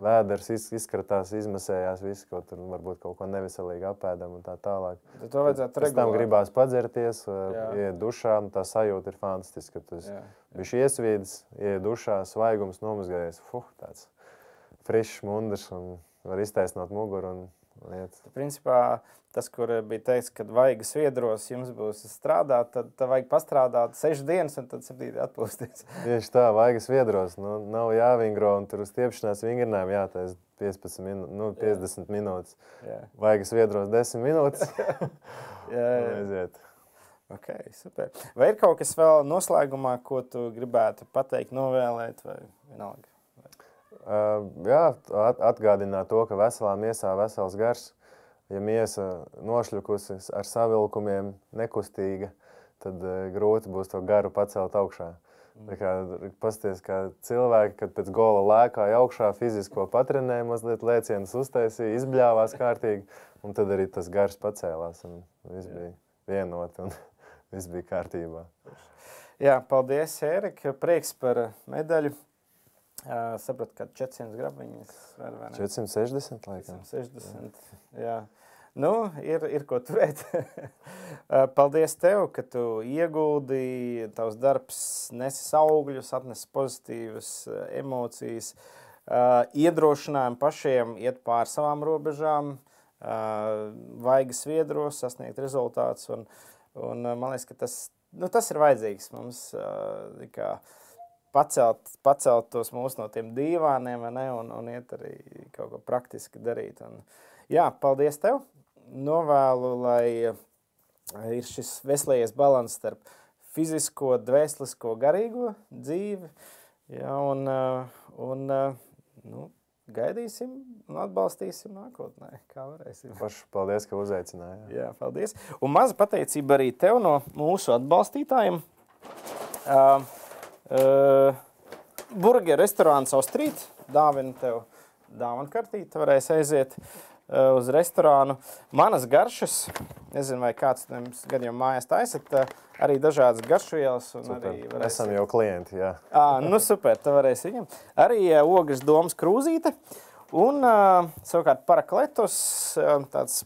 vēders izskratās, izmasējās, viss, ko tur varbūt kaut ko neveselīgi apēdam un tā tālāk. To vajadzētu regulāri. Pēc tam gribās padzerties, iet dušā, tā sajūta ir fantastiska, ka tu bišķi iesvīdis, iet dušā, svaigums nomazgājies, tāds frišs mundrs un var iztaisnot muguru un liet. Principā, tas, kur bija teikts, kad vaigas sviedros jums būs strādāt, tad vajag pastrādāt 6 dienas un tad 7 atpūsties. Tieši tā, vaigas sviedros. Nav jāvingro un tur uz stiepšanās vingrinājumu jātais 50 minūtes. Vaigas sviedros 10 minūtes. Aiziet. Super. Vai ir kaut kas vēl noslēgumā, ko tu gribētu pateikt, novēlēt vai vienalga? Atgādināt to, ka veselā miesā vesels gars. Ja miesa nošļukusi ar savilkumiem, nekustīga, tad grūti būs to garu pacelt augšā. Tā kā pasties, kā cilvēki, kad pēc gola lēkāja augšā, fizisko patrenēja, mazliet lēcienus uztaisīja, izbļāvās kārtīgi, un tad arī tas gars pacēlās, un viss bija vienot, un viss bija kārtībā. Jā, paldies, Ērika. Prieks par medaļu. Sapratu, ka 400 grabiņas var, vai ne? 460, laikam. 460, jā. Ir ko turēt. Paldies tev, ka tu ieguldīji, tavs darbs nesis augļus, atnesis pozitīvas emocijas, iedrošinājumu pašiem iet pār savām robežām, vaigas sviedros, sasniegt rezultātus, un man liekas, ka tas ir vajadzīgs mums, pacelt tos mūs no tiem dīvāniem, un iet arī kaut ko praktiski darīt. Jā, paldies tev. Novēlu, lai ir šis veselīgais balans starp fizisko, dvēselisko, garīgo dzīvi. Jā, gaidīsim un atbalstīsim nākotnē, kā varēsim. Paldies, ka uzaicināji. Jā, paldies. Un maza pateicība arī tev no mūsu atbalstītājiem. Burger restorāns Austrīt dāvina tev dāvanu kartīti, varēs aiziet. uz restorānu. Manas garšas, nezinu, vai kāds gan jau mājās taisat, arī dažādas garšvielas. Esam jau klienti, jā. Nu super, tu varēsi viņam. Arī Ogres domas krūzīte. Un savukārt parakletos, tāds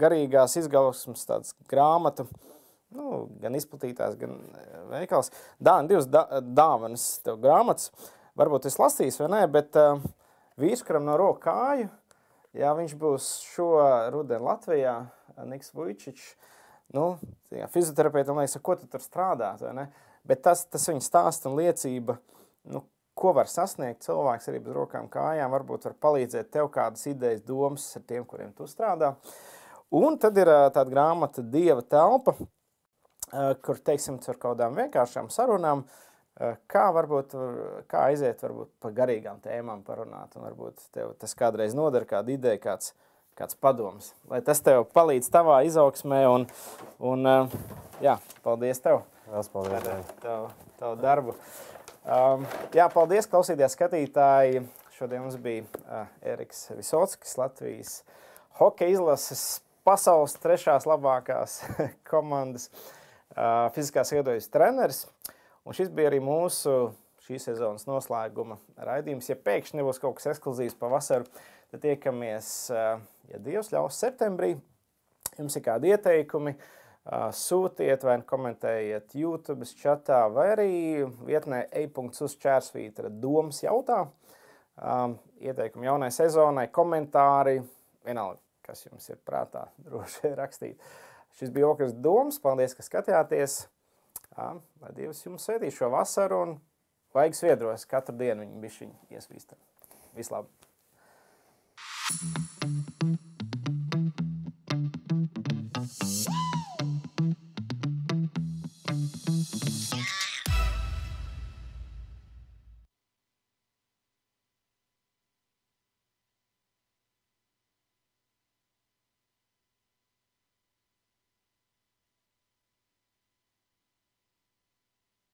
garīgās izgausmas, tāds grāmatu, gan izplatītās, gan veikals. Divas dāvanas tev grāmatas. Varbūt es lasīju vai nē, bet vīrs, kuram no roku kāju, jā, viņš būs šo rudeni Latvijā, Niks Vujčičs, fizioterapeitam liekas, ko tu tur strādāt, vai ne? Bet tas viņa stāsta un liecība, ko var sasniegt cilvēks arī bez rokām kājām, varbūt var palīdzēt tev kādas idejas, domas ar tiem, kuriem tu strādā. Un tad ir tāda grāmata Dieva telpa, kur, teiksim, ar kādām vienkāršām sarunām, kā aiziet varbūt par garīgām tēmām parunāt, un varbūt tev tas kādreiz nodara kāda ideja, kāds padoms. Lai tas tev palīdz tavā izaugsmē, un jā, paldies tev. Paldies. Tavu darbu. Jā, paldies, klausīties skatītāji. Šodien mums bija Eriks Visockis, Latvijas hokeja izlases pasaules 3. labākās komandas fiziskās iedojas treneris. Un šis bija arī mūsu šīs sezonas noslēguma raidījums. Ja pēkšņi nebūs kaut kas ekskluzīvs pa vasaru, tad tiekamies, ja Dievs ļaus, septembrī. Jums ir kādi ieteikumi, sūtiet vai komentējiet YouTube čatā vai arī vietnē ej.uz/domas jautā. Ieteikumi jaunai sezonai, komentāri, vienalga, kas jums ir prātā, droši rakstīt. Šis bija Ogres domas, paldies, ka skatījāties. Lai Dievs jums svētī šo vasaru un vajag sviedros, katru dienu viņi bišķiņ iesvīsta. Vislabāk!